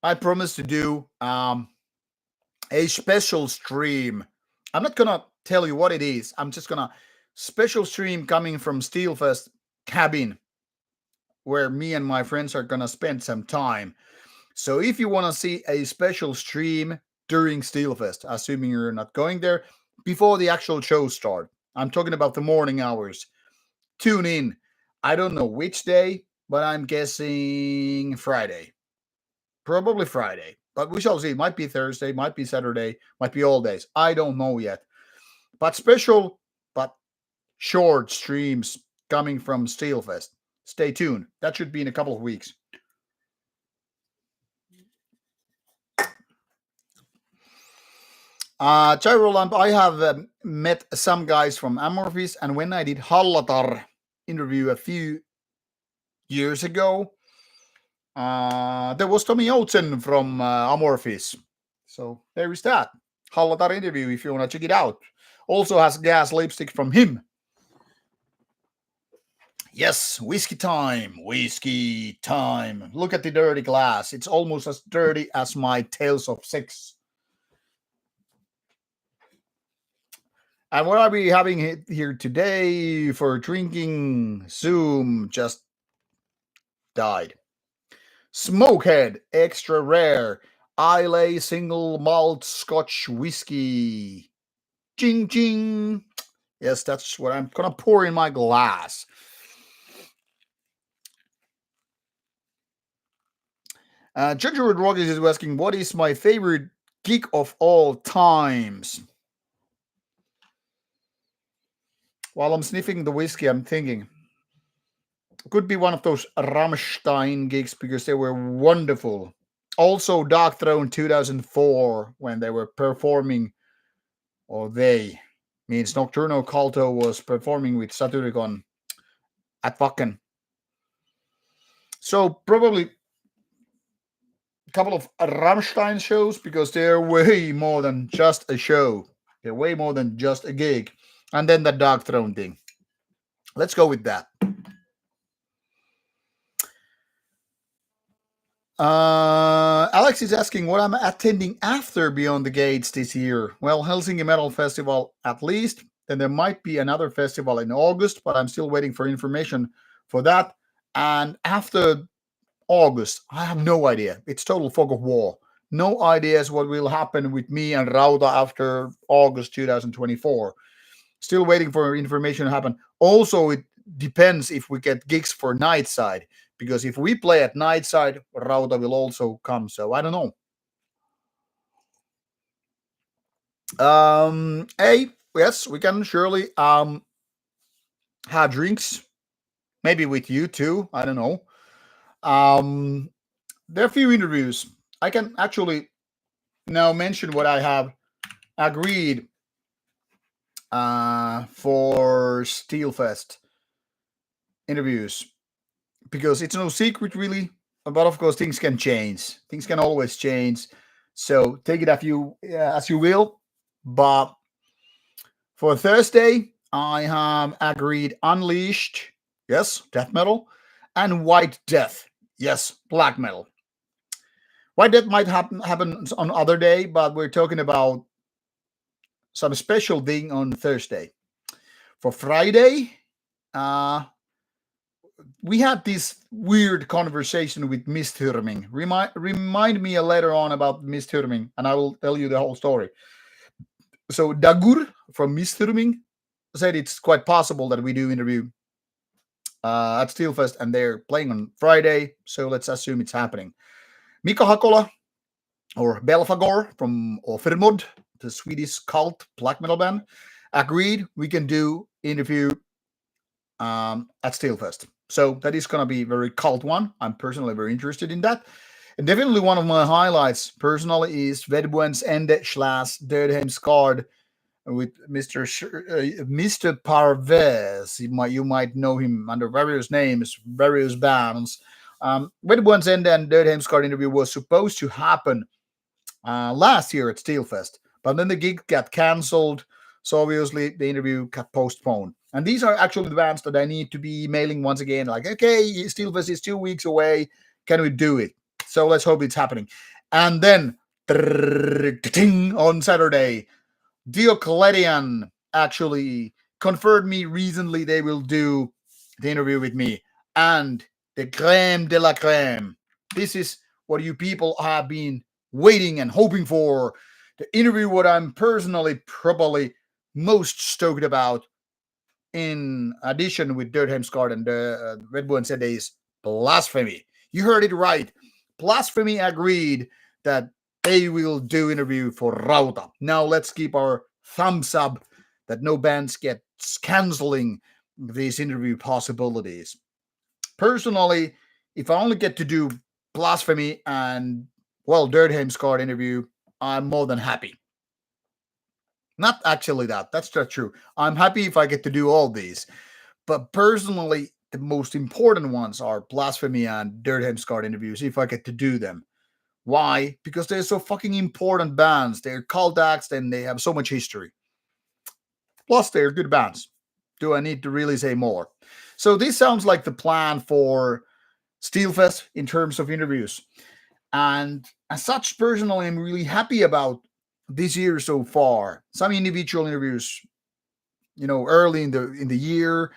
I promised to do a special stream. I'm not gonna tell you what it is. I'm just gonna special stream coming from Steelfest cabin, where me and my friends are gonna spend some time. So if you want to see a special stream during Steelfest, assuming you're not going there before the actual show start, I'm talking about the morning hours. Tune in. I don't know which day, but I'm guessing Friday. Probably Friday, but we shall see. It might be Thursday, might be Saturday, might be all days. I don't know yet. But special, but short streams coming from Steelfest. Stay tuned. That should be in a couple of weeks. Gyro Lamp, I have met some guys from Amorphis, and when I did Hallatar interview a few years ago, there was Tommy Oaten from Amorphis. So there is that. Hallatar interview if you want to check it out. Also has gas lipstick from him. Yes, whiskey time. Whiskey time. Look at the dirty glass. It's almost as dirty as my Tales of Six. And what I'll be having here today for drinking, Zoom just died. Smokehead Extra Rare Islay Single Malt Scotch Whiskey. Ching ching. Yes, that's what I'm gonna pour in my glass. Gingerwood Rockets is asking, what is my favorite gig of all times? While I'm sniffing the whiskey, I'm thinking could be one of those Rammstein gigs because they were wonderful. Also, Dark Throne 2004 when they were performing, or they means Nocturno Culto was performing with Satyricon at Wacken. So probably a couple of Rammstein shows because they're way more than just a show. They're way more than just a gig. And then the Dark Throne thing. Let's go with that. Alex is asking what I'm attending after Beyond the Gates this year. Well, Helsinki Metal Festival at least. Then there might be another festival in August, but I'm still waiting for information for that. And after August, I have no idea. It's total fog of war. No ideas what will happen with me and Rauta after August 2024. Still waiting for information to happen. Also, it depends if we get gigs for Nightside. Because if we play at Nightside, Rauta will also come. So I don't know. Yes, we can surely have drinks. Maybe with you too. I don't know. There are a few interviews. I can actually now mention what I have agreed for Steelfest interviews, because it's no secret really. But of course, things can change. Things can always change. So take it as you will. But for Thursday, I have agreed Unleashed, yes, death metal, and White Death, yes, black metal. White Death might happen on other day, but we're talking about some special thing on Thursday. For Friday, we had this weird conversation with Miss Thurming. Remind me later on about Miss Thurming, and I will tell you the whole story. So Dagur from Miss Thurming said it's quite possible that we do interview at Steelfest, and they're playing on Friday, so let's assume it's happening. Mika Hakola, or Belfagor from Offermod, the Swedish cult black metal band, agreed we can do interview at Steelfest. So that is going to be a very cult one. I'm personally very interested in that. And definitely one of my highlights personally is Vedbuens Ende / Dödheim Skard with Mr. Parvez. You might know him under various names, various bands. Vedbuens Ende and Dödheim Skard interview was supposed to happen last year at Steelfest, but then the gig got cancelled. So obviously the interview got postponed. And these are actually the bands that I need to be emailing once again. Like, okay, Steelfest is 2 weeks away. Can we do it? So let's hope it's happening. And then on Saturday, Diocletian actually confirmed me recently they will do the interview with me. And the creme de la creme. This is what you people have been waiting and hoping for. The interview what I'm personally probably most stoked about, in addition with Dödheim Skard and Red Bull and said is Blasphemy. You heard it right. Blasphemy agreed that they will do interview for Rauta. Now let's keep our thumbs up that no bands get canceling these interview possibilities. Personally, if I only get to do Blasphemy and, well, Dödheim Skard interview, I'm more than happy. Not actually that's not true. I'm happy if I get to do all these. But personally, the most important ones are Blasphemy and Dödheim Skard interviews, if I get to do them. Why? Because they're so fucking important bands. They're cult acts and they have so much history. Plus, they're good bands. Do I need to really say more? So this sounds like the plan for Steelfest in terms of interviews. And as such, personally, I'm really happy about this year so far. Some individual interviews, early in the year.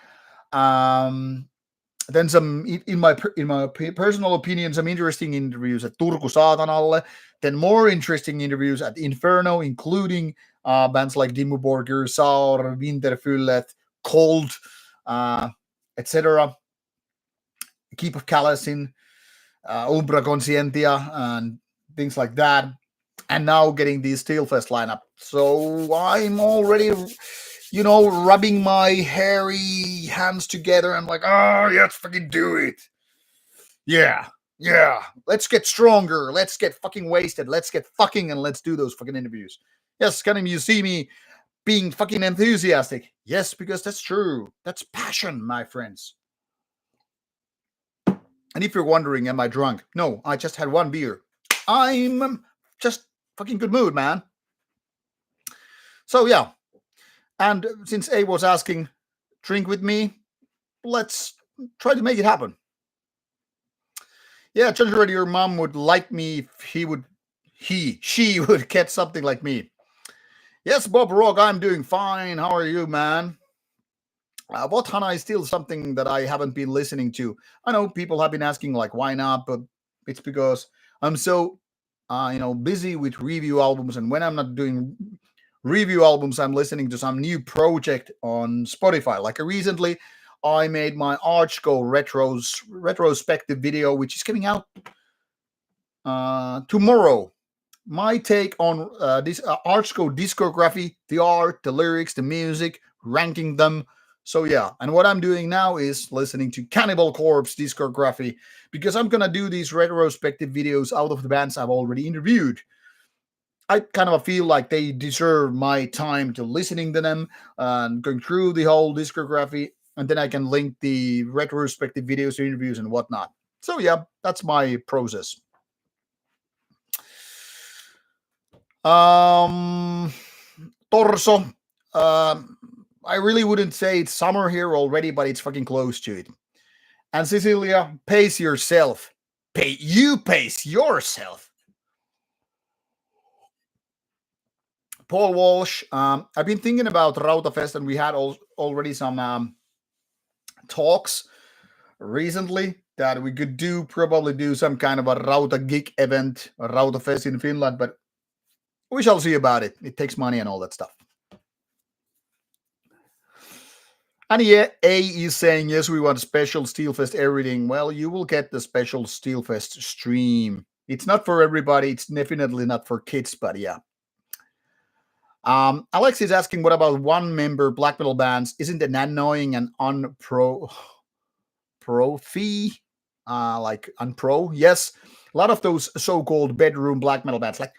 Then some, in my personal opinion, some interesting interviews at Turku Saatanalle. Then more interesting interviews at Inferno, including bands like Dio Borger, Saur, Winterfyllet, Cold, etc. Keep of Calasin, Umbra Conscientia, and things like that. And now getting the Steelfest lineup. So I'm already, rubbing my hairy hands together. I'm like, oh, let's fucking do it. Yeah. Let's get stronger. Let's get fucking wasted. Let's get fucking, and let's do those fucking interviews. Yes, Scanning, you see me being fucking enthusiastic. Yes, because that's true. That's passion, my friends. And if you're wondering, am I drunk? No, I just had one beer. I'm just fucking good mood, man. So yeah. And since A was asking, drink with me, let's try to make it happen. Yeah, Judge already, your mom would like me if she would get something like me. Yes, Bob Rock, I'm doing fine. How are you, man? What Hana is still something that I haven't been listening to. I know people have been asking, like, why not? But it's because I'm so, busy with review albums. And when I'm not doing review albums, I'm listening to some new project on Spotify. Like recently, I made my Archgo retrospective video, which is coming out tomorrow. My take on this Archgo discography, the art, the lyrics, the music, ranking them. So yeah, and what I'm doing now is listening to Cannibal Corpse discography, because I'm going to do these retrospective videos out of the bands I've already interviewed. I kind of feel like they deserve my time to listening to them and going through the whole discography, and then I can link the retrospective videos, interviews, and whatnot. So yeah, that's my process. Um, Torso. I really wouldn't say it's summer here already, but it's fucking close to it. And Cecilia, pace yourself. Pace yourself. Paul Walsh. I've been thinking about Rauta Fest, and we had already some talks recently that we could probably do some kind of a Rauta gig event, a Rauta Fest in Finland, but we shall see about it. It takes money and all that stuff. And yeah, A is saying, yes, we want special Steelfest everything. Well, you will get the special Steelfest stream. It's not for everybody. It's definitely not for kids, but yeah. Alex is asking, what about one-member black metal bands? Isn't it annoying and pro-fee? Like unpro? Yes. A lot of those so-called bedroom black metal bands, like,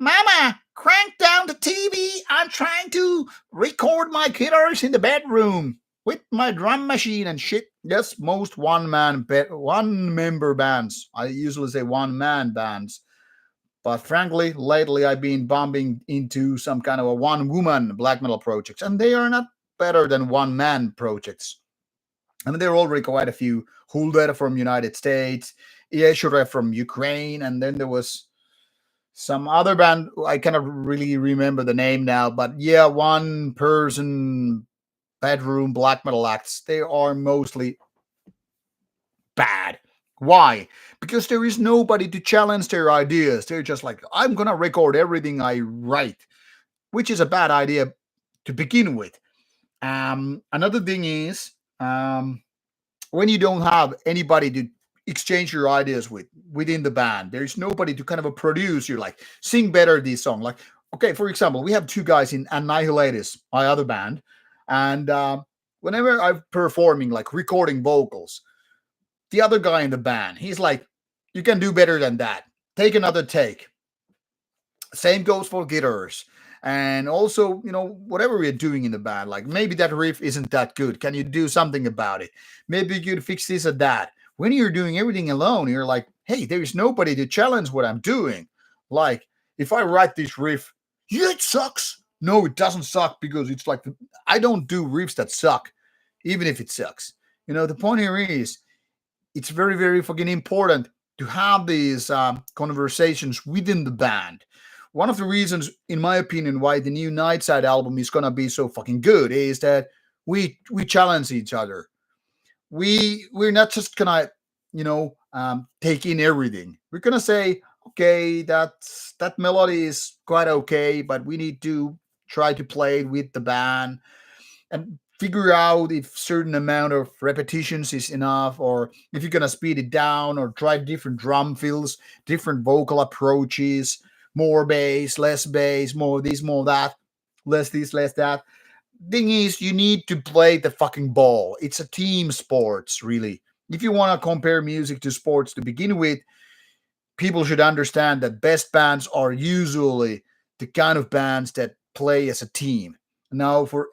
Mama, crank down the TV. I'm trying to record my guitars in the bedroom with my drum machine and shit. Yes, most one-member bands. I usually say one-man bands. But frankly, lately I've been bumping into some kind of a one-woman black metal projects, and they are not better than one-man projects. I mean, there are already quite a few. Hulder from United States, Yeshure from Ukraine, and then there was some other band. I cannot really remember the name now, but yeah, one person bedroom black metal acts. They are mostly bad. Why? Because there is nobody to challenge their ideas. They're just like, I'm gonna record everything I write, which is a bad idea to begin with. Another thing is, when you don't have anybody to exchange your ideas with within the band, there's nobody to kind of produce. You're like, sing better this song. Like, okay, for example, we have two guys in Annihilatus, my other band, and whenever I'm performing, like recording vocals, the other guy in the band, he's like, you can do better than that. Take another take. Same goes for guitars. And also, whatever we're doing in the band, like maybe that riff isn't that good. Can you do something about it? Maybe you could fix this or that. When you're doing everything alone, you're like, hey, there is nobody to challenge what I'm doing. Like, if I write this riff, yeah, it sucks. No, it doesn't suck, because it's like, I don't do riffs that suck, even if it sucks. The point here is, it's very, very fucking important to have these conversations within the band. One of the reasons, in my opinion, why the new Nightside album is gonna be so fucking good is that we challenge each other. We're not just gonna take in everything. We're gonna say, okay, that melody is quite okay, but we need to try to play it with the band and figure out if certain amount of repetitions is enough, or if you're gonna speed it down, or try different drum fills, different vocal approaches, more bass, more this, more that, less this, less that. Thing is, you need to play the fucking ball. It's a team sports, really. If you want to compare music to sports to begin with, people should understand that best bands are usually the kind of bands that play as a team. Now, of course,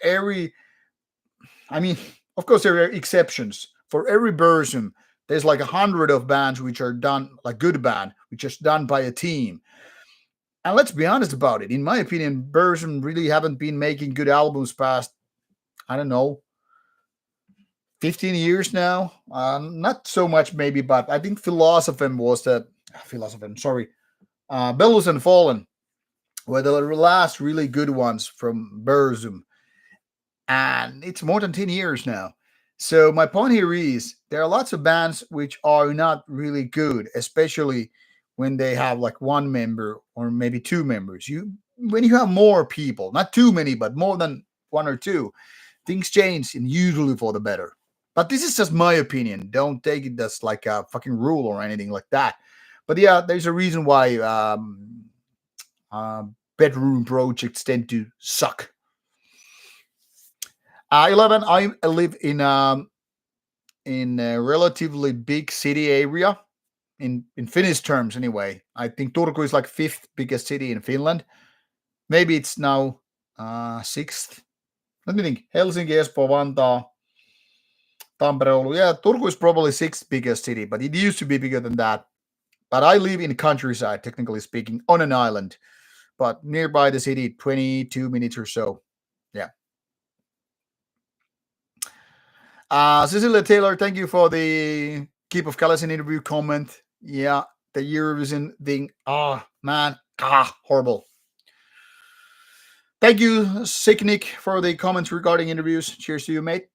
there are exceptions. For every version, there's like 100 of bands which are done, like good band, which is done by a team. And let's be honest about it. In my opinion, Burzum really haven't been making good albums past, I don't know, 15 years now. Not so much maybe, but I think Philosophem was the Philosophem. Sorry, Bellus and Fallen were the last really good ones from Burzum, and it's more than 10 years now. So my point here is, there are lots of bands which are not really good, especially when they have like one member or maybe two members. When you have more people, not too many, but more than one or two, things change, and usually for the better. But this is just my opinion. Don't take it as like a fucking rule or anything like that. But yeah, there's a reason why bedroom projects tend to suck. 11. I live in a relatively big city area in Finnish terms anyway. I think Turku is like fifth biggest city in Finland. Maybe it's now sixth. Let me think. Helsinki, Espoo, Vantaa, Tampere, Oulu. Yeah, Turku is probably sixth biggest city, but it used to be bigger than that. But I live in the countryside, technically speaking, on an island, but nearby the city, 22 minutes or so. Yeah. Cecilia Taylor, thank you for the Keep of Callison interview comment. Yeah, the Eurovision thing. Man. Horrible. Thank you, Sicknick, for the comments regarding interviews. Cheers to you, mate.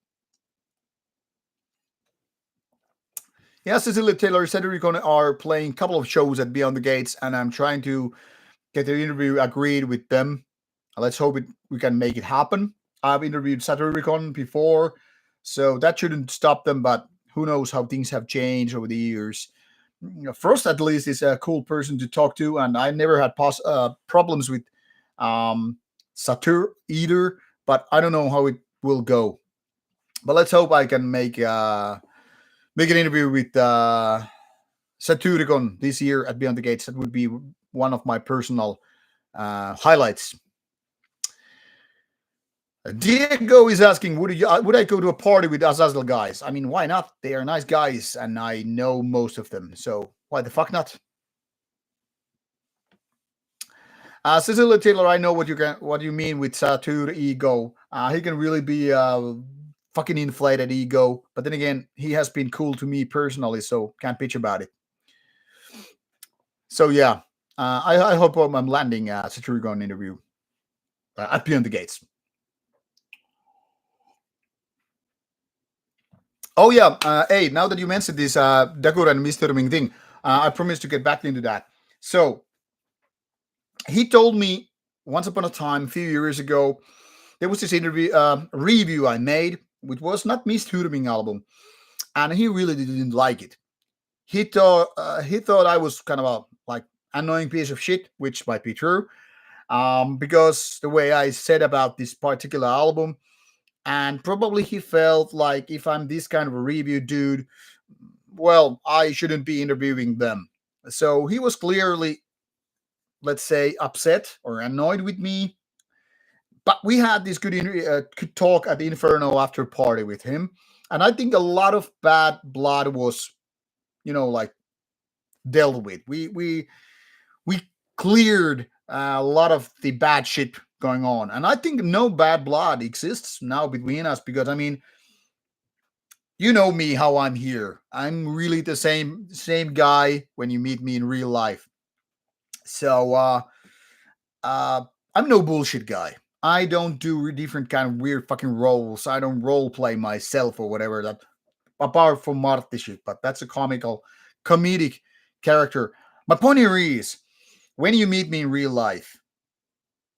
Yeah, Cecilia Taylor, Cedric are playing a couple of shows at Beyond the Gates, and I'm trying to get the interview agreed with them. Let's hope we can make it happen. I've interviewed Satyricon before, so that shouldn't stop them, but who knows how things have changed over the years. Frost, at least, is a cool person to talk to, and I never had problems with Satyr either, but I don't know how it will go. But let's hope I can make an interview with Satyricon this year at Beyond the Gates. That would be one of my personal highlights. Diego is asking, would I go to a party with Azazel guys? I mean, why not? They are nice guys, and I know most of them. So why the fuck not? Cecilia Taylor, I know what you mean with Satyr ego. He can really be fucking inflated ego, but then again, he has been cool to me personally, so can't bitch about it. So yeah, I hope I'm landing a Satyricon interview at Beyond the Gates. Oh yeah, hey, now that you mentioned this Dagur and Mr. thing, I promised to get back into that. So he told me once upon a time, a few years ago, there was this review I made, which was not Mr. album, and he really didn't like it. He thought I was kind of a like annoying piece of shit, which might be true, because the way I said about this particular album. And probably he felt like if I'm this kind of a review dude, well, I shouldn't be interviewing them. So he was clearly, let's say, upset or annoyed with me. But we had this good talk at the Inferno after party with him. And I think a lot of bad blood was, like dealt with. We cleared a lot of the bad shit going on, and I think no bad blood exists now between us, because I mean, you know me, how I'm here. I'm really the same guy when you meet me in real life. So I'm no bullshit guy. I don't do different kind of weird fucking roles. I don't role play myself or whatever, that apart from Marty shit, but that's a comedic character. My point here is, when you meet me in real life,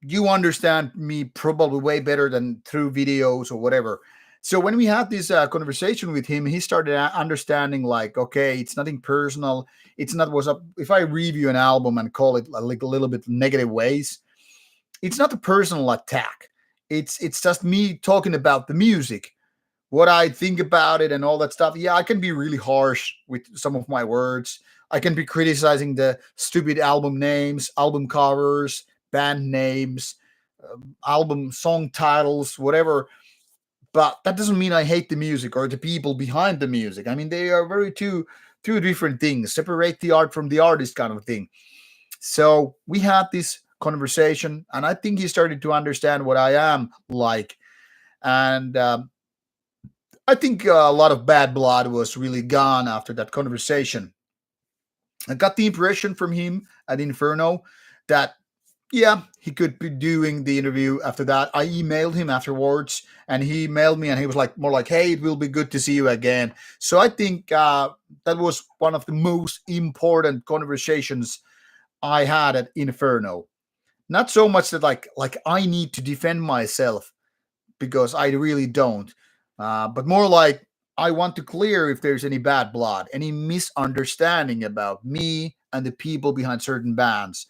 you understand me probably way better than through videos or whatever. So when we had this conversation with him, he started understanding, like, okay, it's nothing personal. It's not what's up. If I review an album and call it like a little bit negative ways, it's not a personal attack. It's just me talking about the music, what I think about it and all that stuff. Yeah, I can be really harsh with some of my words. I can be criticizing the stupid album names, album covers, band names, album song titles, whatever. But that doesn't mean I hate the music or the people behind the music. I mean, they are very two different things. Separate the art from the artist, kind of thing. So we had this conversation, and I think he started to understand what I am like. And I think a lot of bad blood was really gone after that conversation. I got the impression from him at Inferno that, yeah, he could be doing the interview after that. I emailed him afterwards, and he emailed me, and he was like, more like, hey, it will be good to see you again. So I think that was one of the most important conversations I had at Inferno. Not so much that like I need to defend myself, because I really don't, but more like I want to clear if there's any bad blood, any misunderstanding about me and the people behind certain bands.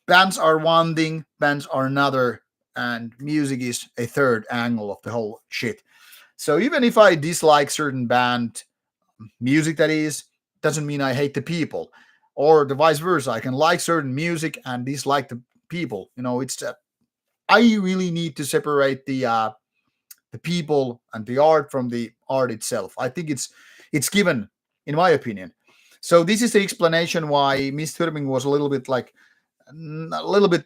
Bands are one thing, bands are another, and music is a third angle of the whole shit. So even if I dislike certain band music, that is, doesn't mean I hate the people, or the vice versa. I can like certain music and dislike the people. It's I really need to separate the people and the art from the art itself. I think it's given, in my opinion. So this is the explanation why Miss Thurming was a little bit like a little bit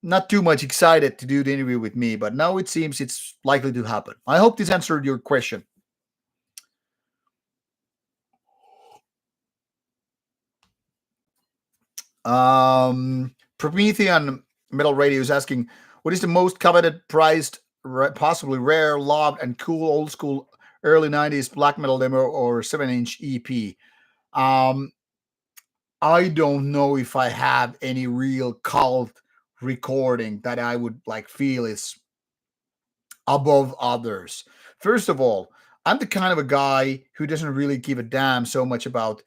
not too much excited to do the interview with me, but now it seems it's likely to happen. I hope this answered your question. Promethean Metal Radio is asking, what is the most coveted, priced, possibly rare, loved, and cool old school early 90s black metal demo or 7-inch EP? Um, I don't know if I have any real cult recording that I would like feel is above others. First of all, I'm the kind of a guy who doesn't really give a damn so much about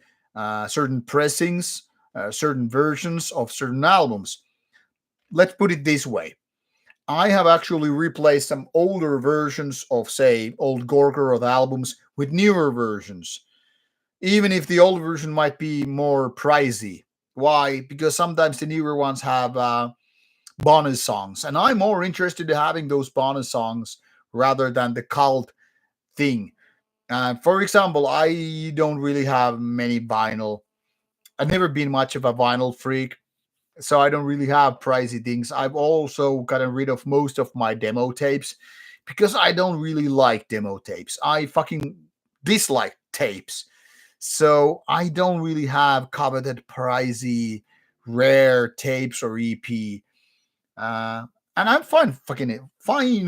certain pressings, certain versions of certain albums. Let's put it this way. I have actually replaced some older versions of, say, old Gorgoroth albums with newer versions, even if the old version might be more pricey. Why? Because sometimes the newer ones have bonus songs, and I'm more interested in having those bonus songs rather than the cult thing. For example, I don't really have many vinyl. I've never been much of a vinyl freak, so I don't really have pricey things. I've also gotten rid of most of my demo tapes because I don't really like demo tapes. I fucking dislike tapes. So I don't really have coveted pricey rare tapes or EP. Uh, and I'm fine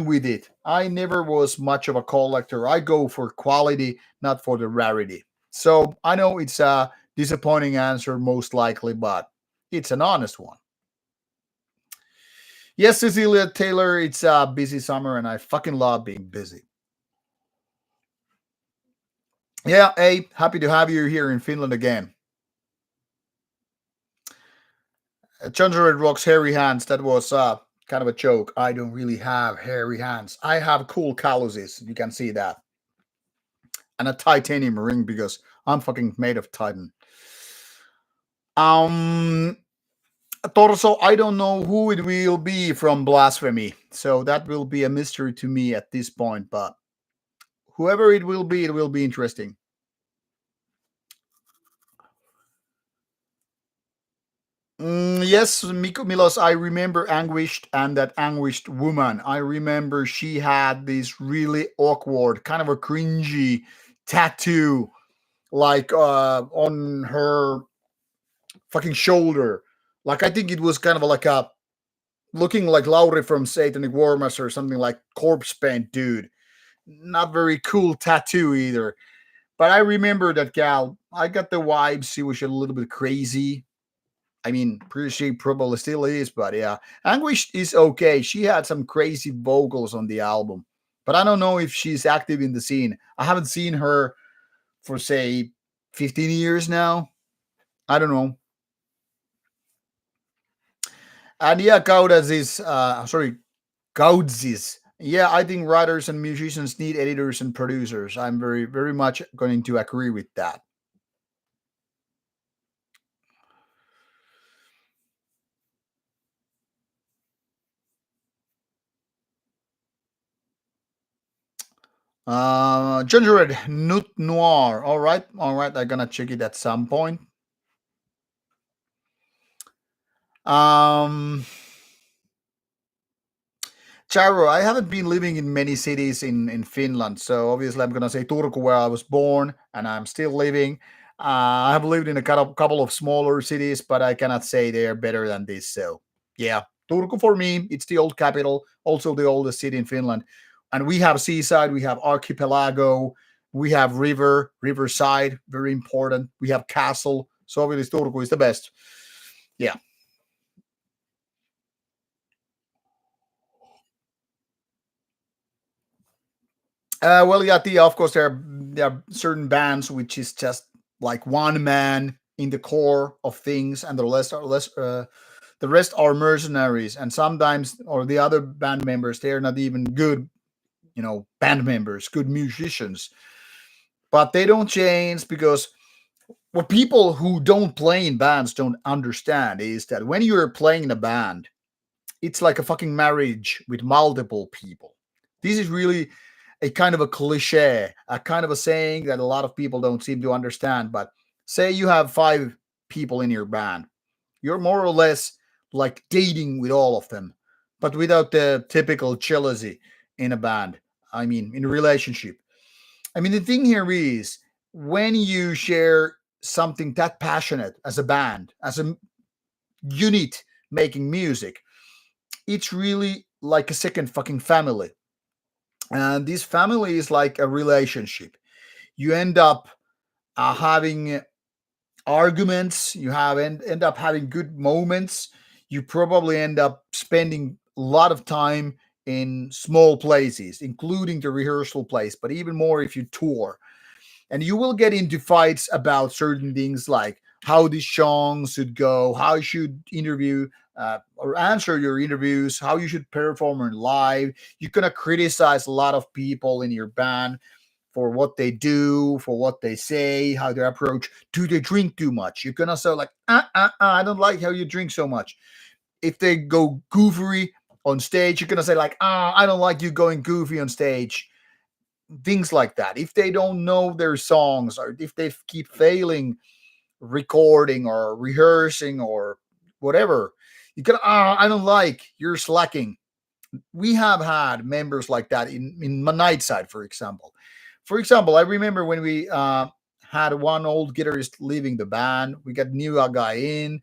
with it. I never was much of a collector. I go for quality, not for the rarity. So I know it's a disappointing answer, most likely, but it's an honest one. Yes, Cecilia Taylor, it's a busy summer, and I fucking love being busy. Yeah, hey, happy to have you here in Finland again. John Red Rock's hairy hands. That was kind of a joke. I don't really have hairy hands. I have cool calluses. You can see that. And a titanium ring because I'm fucking made of titan. Um, Torso, I don't know who it will be from Blasphemy. So that will be a mystery to me at this point. But whoever it will be interesting. Yes, Miko Milos, I remember Anguished and that Anguished woman. I remember she had this really awkward, kind of a cringy tattoo, like on her fucking shoulder. Like, I think it was kind of like a looking like Laurie from Satanic Warmaster or something, like corpse paint dude. Not very cool tattoo either. But I remember that gal. I got the vibes. She was a little bit crazy. I mean, pretty she probably still is, but yeah. Anguish is okay. She had some crazy vocals on the album, but I don't know if she's active in the scene. I haven't seen her for, say, 15 years now. I don't know. And yeah, Gaudzis. Yeah, I think writers and musicians need editors and producers. I'm very, very much going to agree with that. Gingerbread Nut Noir. All right. I'm gonna check it at some point. Um, Charo, I haven't been living in many cities in Finland, so obviously I'm gonna say Turku, where I was born, and I'm still living. I have lived in a couple of smaller cities, but I cannot say they're better than this. So yeah, Turku for me, it's the old capital, also the oldest city in Finland, and we have seaside, we have archipelago, we have riverside, very important. We have castle, so obviously Turku is the best. Yeah. Well, yeah, of course, there are certain bands which is just like one man in the core of things, and the rest are mercenaries, and sometimes or the other band members they are not even good, band members, good musicians, but they don't change because What people who don't play in bands don't understand is that when you're playing in a band, it's like a fucking marriage with multiple people. This is really a kind of a cliche, a kind of a saying that a lot of people don't seem to understand. But say you have 5 people in your band, you're more or less like dating with all of them, but without the typical jealousy in a band. I mean, in a relationship. I mean, the thing here is when you share something that passionate as a band, as a unit making music, it's really like a second fucking family. And this family is like a relationship. You end up having arguments, you end up having good moments. You probably end up spending a lot of time in small places, including the rehearsal place, but even more if you tour. And you will get into fights about certain things like how these songs should go, how you should interview or answer your interviews, how you should perform in live. You're gonna criticize a lot of people in your band for what they do, for what they say, how they approach. Do they drink too much? You're gonna say like, I don't like how you drink so much. If they go goofy on stage, you're gonna say like, I don't like you going goofy on stage. Things like that. If they don't know their songs, or if they keep failing recording or rehearsing or whatever, you can, I don't like, you're slacking. We have had members like that in my Nightside, for example. For example, I remember when we had one old guitarist leaving the band, we got a new guy in,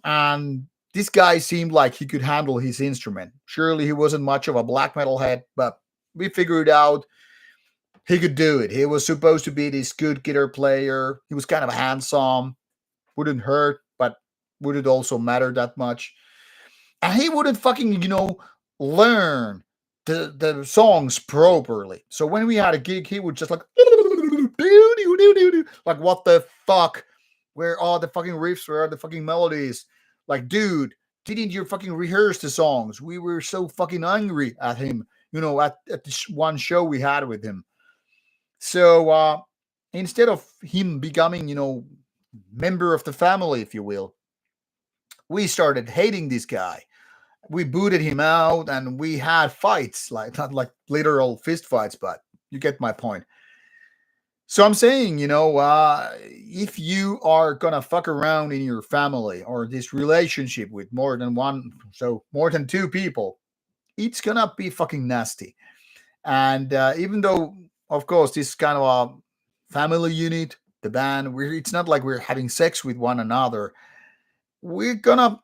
and this guy seemed like he could handle his instrument. Surely he wasn't much of a black metal head, but we figured out he could do it. He was supposed to be this good guitar player. He was kind of handsome, wouldn't hurt, but wouldn't also matter that much. And he wouldn't fucking, learn the songs properly. So when we had a gig, he would just like, like, what the fuck? Where are the fucking riffs? Where are the fucking melodies? Like, dude, didn't you fucking rehearse the songs? We were so fucking angry at him, at this one show we had with him. So instead of him becoming, member of the family, if you will, we started hating this guy. We booted him out, and we had fights, like not like literal fist fights, but you get my point. So I'm saying, if you are gonna fuck around in your family or this relationship with more than one, so more than 2 people, it's gonna be fucking nasty. And even though, of course, this is kind of a family unit, the band, it's not like we're having sex with one another. We're gonna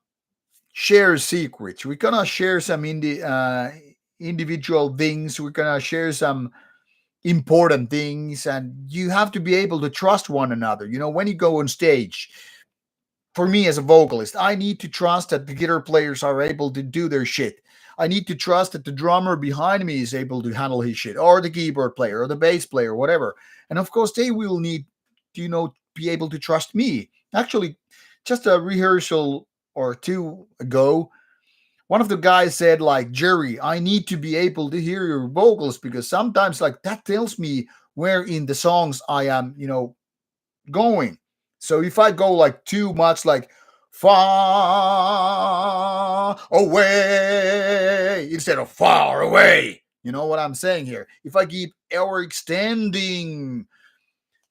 share secrets. We're gonna share some individual things. We're gonna share some important things, and you have to be able to trust one another. When you go on stage, for me as a vocalist, I need to trust that the guitar players are able to do their shit. I need to trust that the drummer behind me is able to handle his shit, or the keyboard player, or the bass player, whatever. And of course, they will need to, be able to trust me. Actually, just a rehearsal or two ago, one of the guys said, like, Jerry, I need to be able to hear your vocals because sometimes, like, that tells me where in the songs I am, going. So if I go like too much like far away instead of far away, you know what I'm saying here? If I keep ever extending,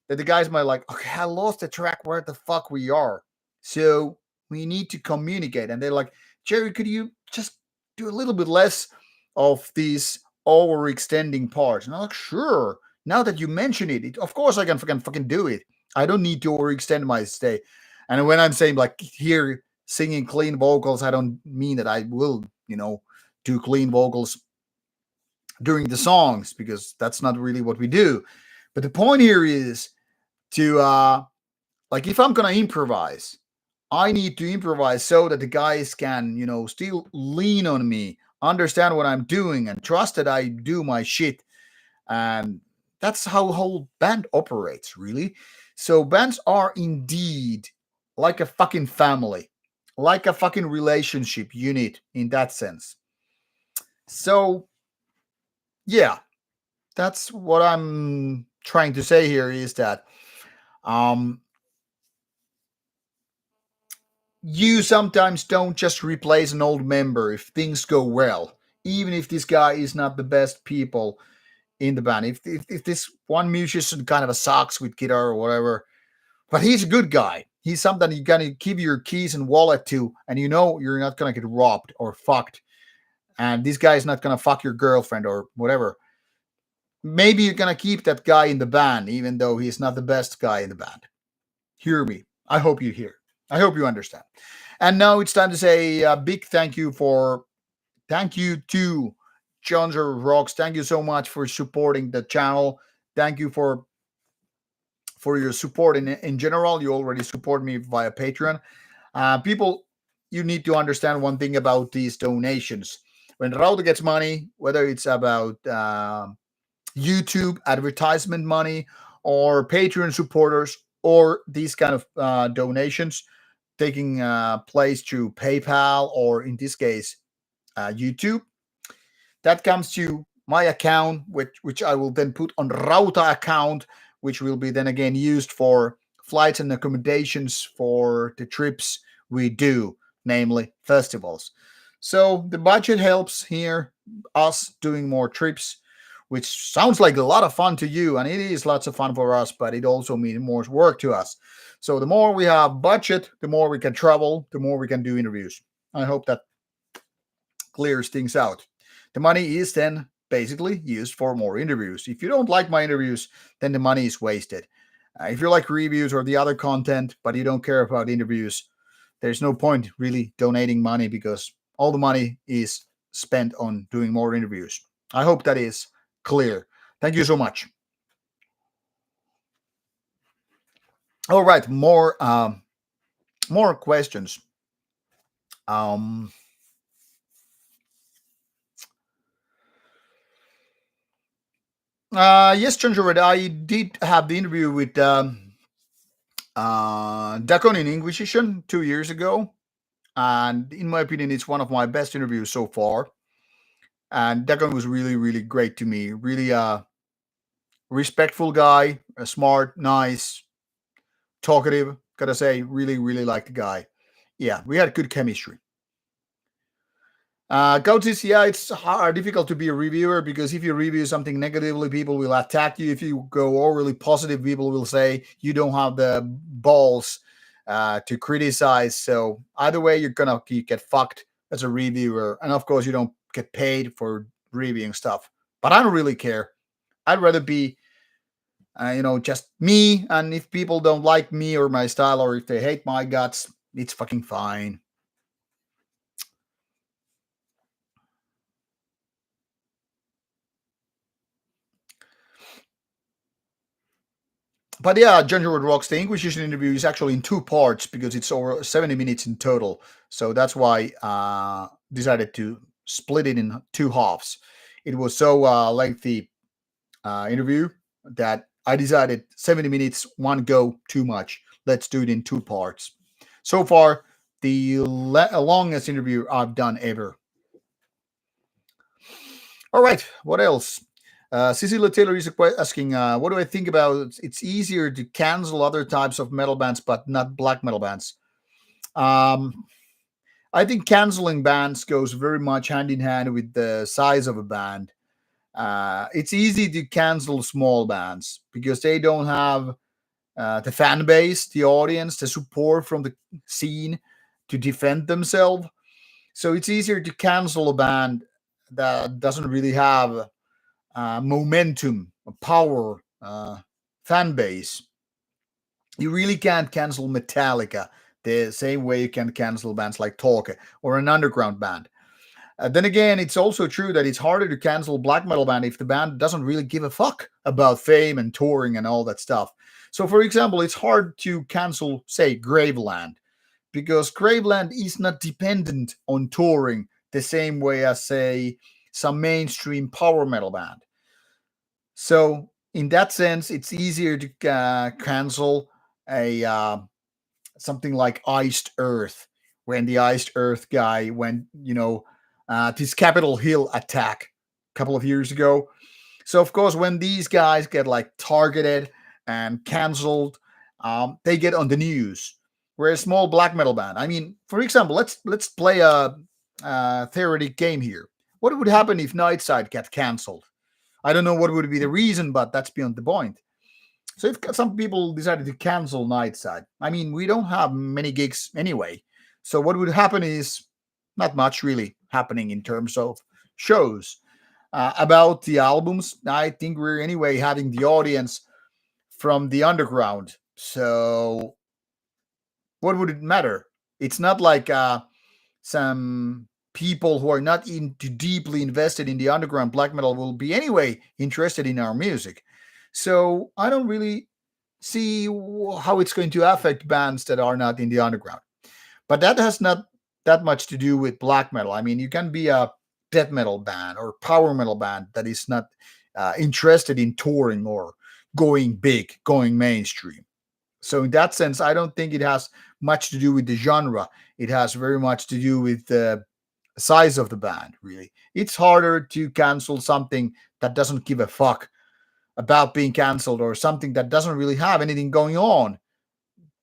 that the guys might like, okay, I lost the track where the fuck we are. So we need to communicate. And they're like, Jerry, could you just do a little bit less of these overextending parts? And I'm like, sure. Now that you mention it, of course I can fucking do it. I don't need to overextend my stay. And when I'm saying like here singing clean vocals, I don't mean that I will, do clean vocals during the songs because that's not really what we do. But the point here is to like if I'm gonna improvise, I need to improvise so that the guys can, still lean on me, understand what I'm doing, and trust that I do my shit. And that's how a whole band operates, really. So bands are indeed like a fucking family, like a fucking relationship unit in that sense. So yeah, that's what I'm trying to say here is that you sometimes don't just replace an old member if things go well, even if this guy is not the best people in the band. If this one musician kind of a sucks with guitar or whatever, but he's a good guy. He's something you gotta give your keys and wallet to, and you know you're not gonna get robbed or fucked. And this guy is not gonna fuck your girlfriend or whatever. Maybe you're gonna keep that guy in the band, even though he's not the best guy in the band. Hear me. I hope you hear. I hope you understand. And now it's time to say a big thank you to Jones Rocks. Thank you so much for supporting the channel. Thank you for your support in general. You already support me via Patreon. People, you need to understand one thing about these donations. When Rauta gets money, whether it's about YouTube advertisement money or Patreon supporters or these kind of donations taking place through PayPal or in this case YouTube, that comes to my account, which I will then put on Rauta account, which will be then again used for flights and accommodations for the trips we do, namely festivals. So the budget helps here, us doing more trips, which sounds like a lot of fun to you, and it is lots of fun for us, but it also means more work to us. So the more we have budget, the more we can travel, the more we can do interviews. I hope that clears things out. The money is then basically used for more interviews. If you don't like my interviews, then the money is wasted. If you like reviews or the other content, but you don't care about interviews, there's no point really donating money because all the money is spent on doing more interviews. I hope that is clear. Thank you so much. All right, more questions. Yes, Gingerbread, I did have the interview with Dakon in Inquisition 2 years ago, and in my opinion, it's one of my best interviews so far. And Dakon was really, really great to me. Really, respectful guy, a smart, nice, talkative. Gotta say, really, really like the guy. Yeah, we had good chemistry. Coaches, yeah, it's hard, difficult to be a reviewer because if you review something negatively, people will attack you. If you go overly positive, people will say you don't have the balls to criticize. So either way, you're gonna get fucked as a reviewer, and of course, you don't get paid for reviewing stuff. But I don't really care. I'd rather be, just me. And if people don't like me or my style, or if they hate my guts, it's fucking fine. But yeah, Gingerbread Rocks, the Inquisition interview is actually in two parts because it's over 70 minutes in total. So that's why decided to split it in two halves. It was so lengthy interview that I decided 70 minutes, one go, too much. Let's do it in two parts. So far, the longest interview I've done ever. All right, what else? Cecilia Taylor is asking, what do I think about it's easier to cancel other types of metal bands, but not black metal bands? I think canceling bands goes very much hand in hand with the size of a band. It's easy to cancel small bands because they don't have the fan base, the audience, the support from the scene to defend themselves. So it's easier to cancel a band that doesn't really have momentum, power, fan base. You really can't cancel Metallica the same way you can cancel bands like Talk or an underground band. Then again, it's also true that it's harder to cancel black metal band if the band doesn't really give a fuck about fame and touring and all that stuff. So, for example, it's hard to cancel, say, Graveland, because Graveland is not dependent on touring the same way as, say, some mainstream power metal band. So in that sense, it's easier to cancel a something like Iced Earth when the Iced Earth guy went, this Capitol Hill attack a couple of years ago. So of course, when these guys get like targeted and canceled, they get on the news. we're a small black metal band. I mean, for example, let's play a theoretic game here. What would happen if Nightside got cancelled? I don't know what would be the reason, but that's beyond the point. So if some people decided to cancel Nightside, I mean, we don't have many gigs anyway. So what would happen is not much really happening in terms of shows. About the albums, I think we're anyway having the audience from the underground. So what would it matter? It's not like some people who are not into deeply invested in the underground black metal will be anyway interested in our music. So I don't really see how it's going to affect bands that are not in the underground. But that has not that much to do with black metal. I mean, you can be a death metal band or power metal band that is not interested in touring or going big, going mainstream. So in that sense, I don't think it has much to do with the genre. It has very much to do with the size of the band, really. It's harder to cancel something that doesn't give a fuck about being canceled or something that doesn't really have anything going on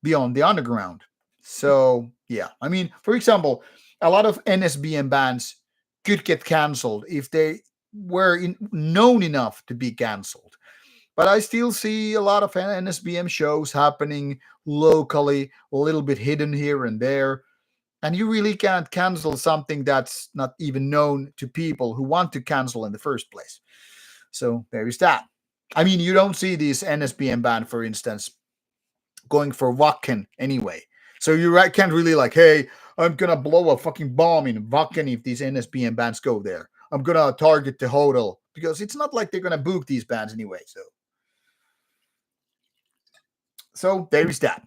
beyond the underground. So, yeah. I mean, for example, a lot of NSBM bands could get canceled if they were known enough to be canceled. But I still see a lot of NSBM shows happening locally, a little bit hidden here and there. And you really can't cancel something that's not even known to people who want to cancel in the first place. So there is that. I mean, you don't see this NSBM band, for instance, going for Wacken anyway. So you can't really like, hey, I'm gonna blow a fucking bomb in Wacken if these NSBM bands go there. I'm gonna target the hotel because it's not like they're gonna book these bands anyway. So there is that.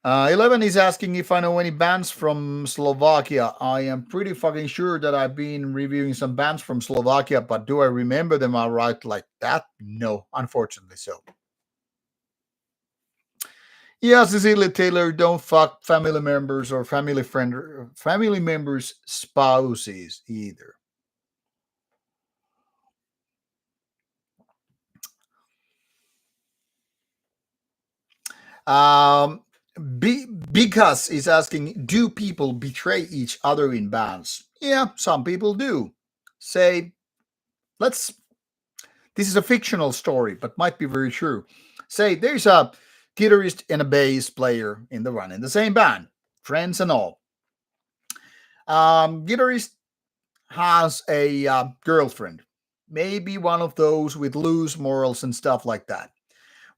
11 is asking if I know any bands from Slovakia. I am pretty fucking sure that I've been reviewing some bands from Slovakia, but do I remember them outright like that? No, unfortunately so. Yeah, Cecilia Taylor, don't fuck family members or family members' spouses either. Um, because is asking, do people betray each other in bands? Yeah, some people do. Say, let's. This is a fictional story, but might be very true. Say, there's a guitarist and a bass player in the same band, friends and all. Guitarist has a girlfriend, maybe one of those with loose morals and stuff like that.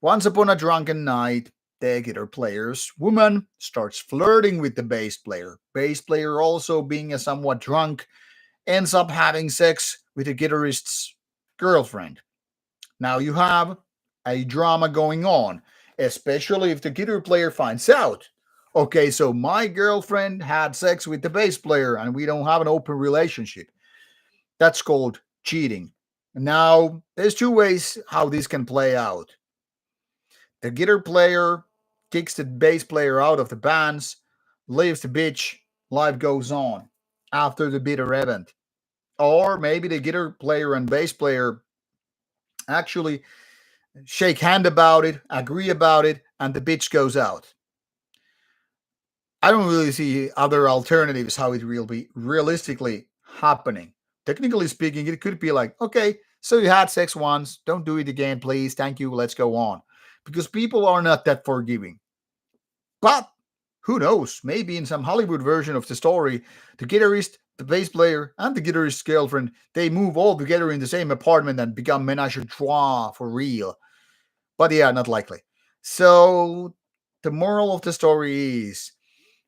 Once upon a drunken night, the guitar player's woman starts flirting with the bass player. Bass player, also being a somewhat drunk, ends up having sex with the guitarist's girlfriend. Now you have a drama going on, especially if the guitar player finds out. Okay, so my girlfriend had sex with the bass player and we don't have an open relationship. That's called cheating. Now, there's two ways how this can play out. The guitar player kicks the bass player out of the bands, leaves the bitch, life goes on after the bitter event. Or maybe the guitar player and bass player actually shake hand about it, agree about it, and the bitch goes out. I don't really see other alternatives how it will be realistically happening. Technically speaking, it could be like, okay, so you had sex once, don't do it again, please, thank you, let's go on. Because people are not that forgiving. But who knows? Maybe in some Hollywood version of the story, the guitarist, the bass player, and the guitarist's girlfriend, they move all together in the same apartment and become menage a trois for real. But yeah, not likely. So the moral of the story is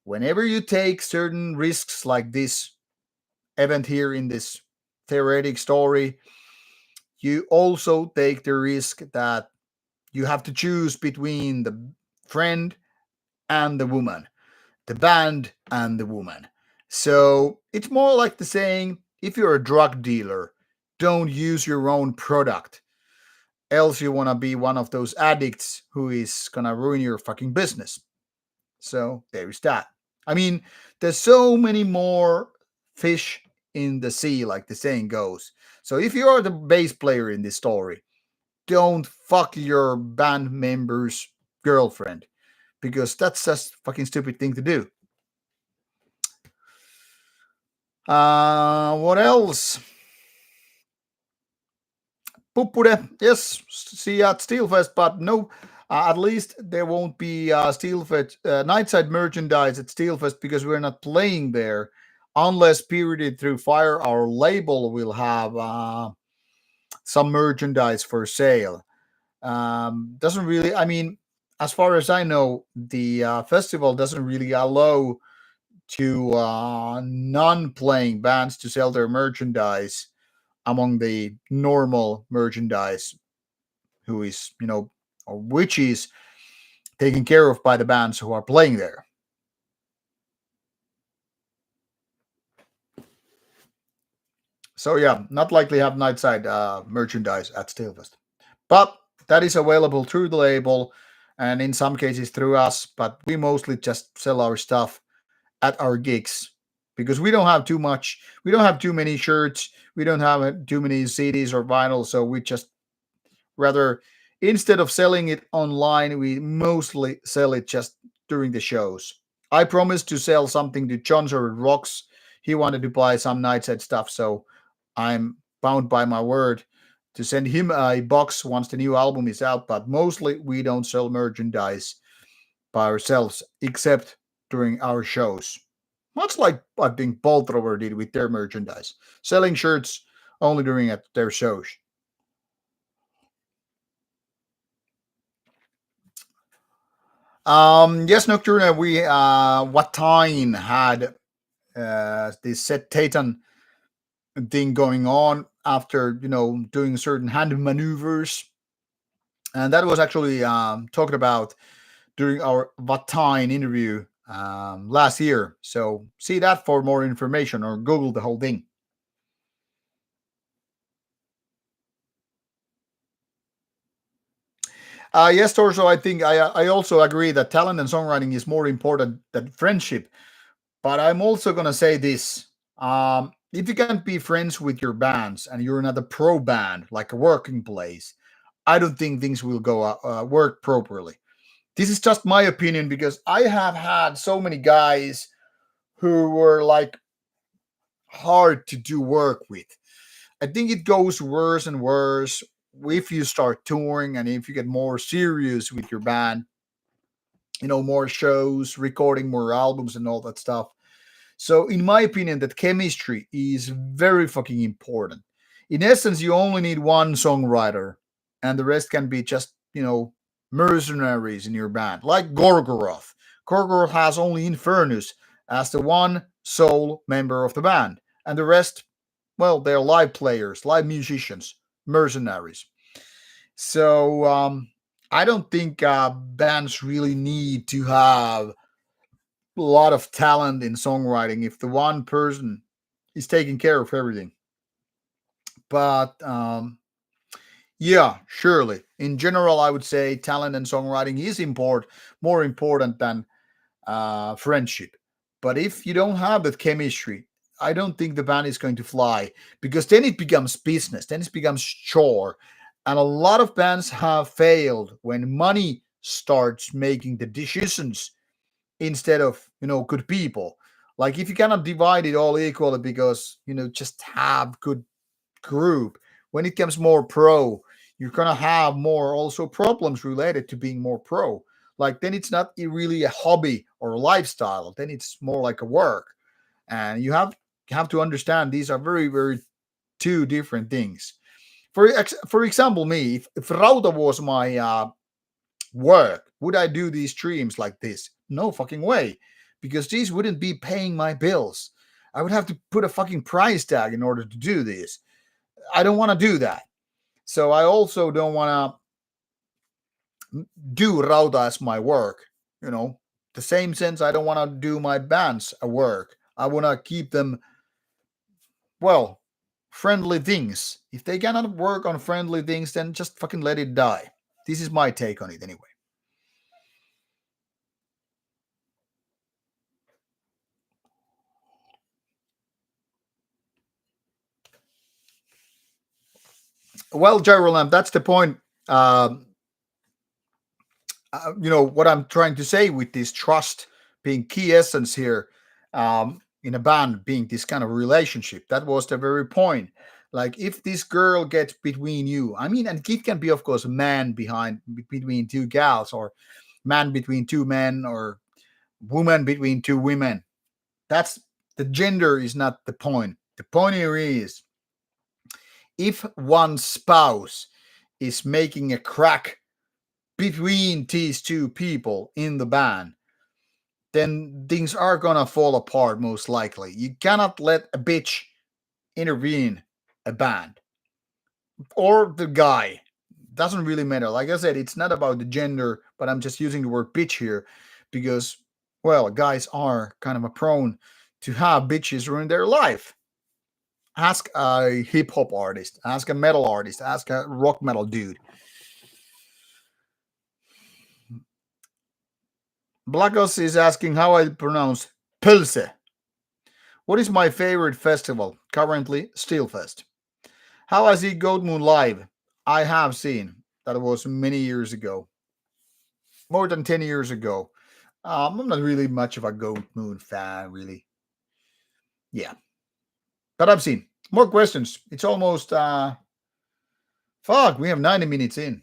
whenever you take certain risks like this event here in this theoretic story, you also take the risk that you have to choose between the friend and the woman, the band and the woman. So it's more like the saying, if you're a drug dealer, don't use your own product. Else you want to be one of those addicts who is going to ruin your fucking business. So there is that. I mean, there's so many more fish in the sea, like the saying goes. So if you are the bass player in this story, don't fuck your band member's girlfriend, because that's just fucking stupid thing to do. What else? Puppude, yes, see you at Steelfest, but no, at least there won't be Steelfest Nightside merchandise at Steelfest because we're not playing there, unless Spirited Through Fire, our label, will have some merchandise for sale. Doesn't really, I mean, as far as I know, the festival doesn't really allow to non-playing bands to sell their merchandise among the normal merchandise, who is, or which is taken care of by the bands who are playing there. So yeah, not likely have Nightside merchandise at Steelfest, but that is available through the label, and in some cases through us. But we mostly just sell our stuff at our gigs because we don't have too much. We don't have too many shirts. We don't have too many CDs or vinyl. So we just rather, instead of selling it online, we mostly sell it just during the shows. I promised to sell something to John or Rocks. He wanted to buy some Nightside stuff, so I'm bound by my word to send him a box once the new album is out. But mostly we don't sell merchandise by ourselves, except during our shows. Much like I think Boltrover did with their merchandise, selling shirts only during at their shows. Yes, Nocturne, we Watine had this set Titan thing going on after, doing certain hand maneuvers, and that was actually talked about during our Watine interview last year. So see that for more information, or Google the whole thing. Yes, Torso, I think I also agree that talent and songwriting is more important than friendship. But I'm also going to say this. If you can't be friends with your bands and you're not a pro band, like a working place, I don't think things will go work properly. This is just my opinion because I have had so many guys who were like hard to do work with. I think it goes worse and worse if you start touring and if you get more serious with your band, more shows, recording more albums and all that stuff. So, in my opinion, that chemistry is very fucking important. In essence, you only need one songwriter, and the rest can be just, mercenaries in your band, like Gorgoroth. Gorgoroth has only Infernus as the one sole member of the band, and the rest, well, they're live players, live musicians, mercenaries. So, I don't think bands really need to have a lot of talent in songwriting if the one person is taking care of everything. But yeah, surely. In general, I would say talent and songwriting is more important than friendship. But if you don't have that chemistry, I don't think the band is going to fly, because then it becomes business, then it becomes chore. And a lot of bands have failed when money starts making the decisions instead of, good people. Like, if you cannot divide it all equally because, just have good group, when it comes more pro, you're gonna have more also problems related to being more pro. Like, then it's not really a hobby or a lifestyle, then it's more like a work. And you have to understand these are very, very two different things. For example, me, if Rauta was my work, would I do these streams like this? No fucking way, because these wouldn't be paying my bills. I would have to put a fucking price tag in order to do this. I don't want to do that. So I also don't want to do Rauta as my work. The same sense, I don't want to do my bands a work. I want to keep them, well, friendly things. If they cannot work on friendly things, then just fucking let it die. This is my take on it anyway. Well, Gyrolamp, that's the point. Um, what I'm trying to say with this trust being key essence here, in a band being this kind of relationship. That was the very point. Like if this girl gets between you, I mean, and it can be, of course, a man between two gals, or man between two men, or woman between two women. That's the gender is not the point. The point here is if one spouse is making a crack between these two people in the band, then things are gonna fall apart most likely. You cannot let a bitch intervene a band or the guy. Doesn't really matter. Like I said, it's not about the gender, but I'm just using the word bitch here because, well, guys are kind of a prone to have bitches ruin their life. Ask a hip hop artist, ask a metal artist, ask a rock metal dude. Blackos is asking how I pronounce Pulse. What is my favorite festival? Currently, Steelfest. How I see Goat Moon live? I have seen. That was many years ago. More than 10 years ago. I'm not really much of a Goat Moon fan, really. Yeah. But I've seen. More questions. It's almost, fuck, we have 90 minutes in.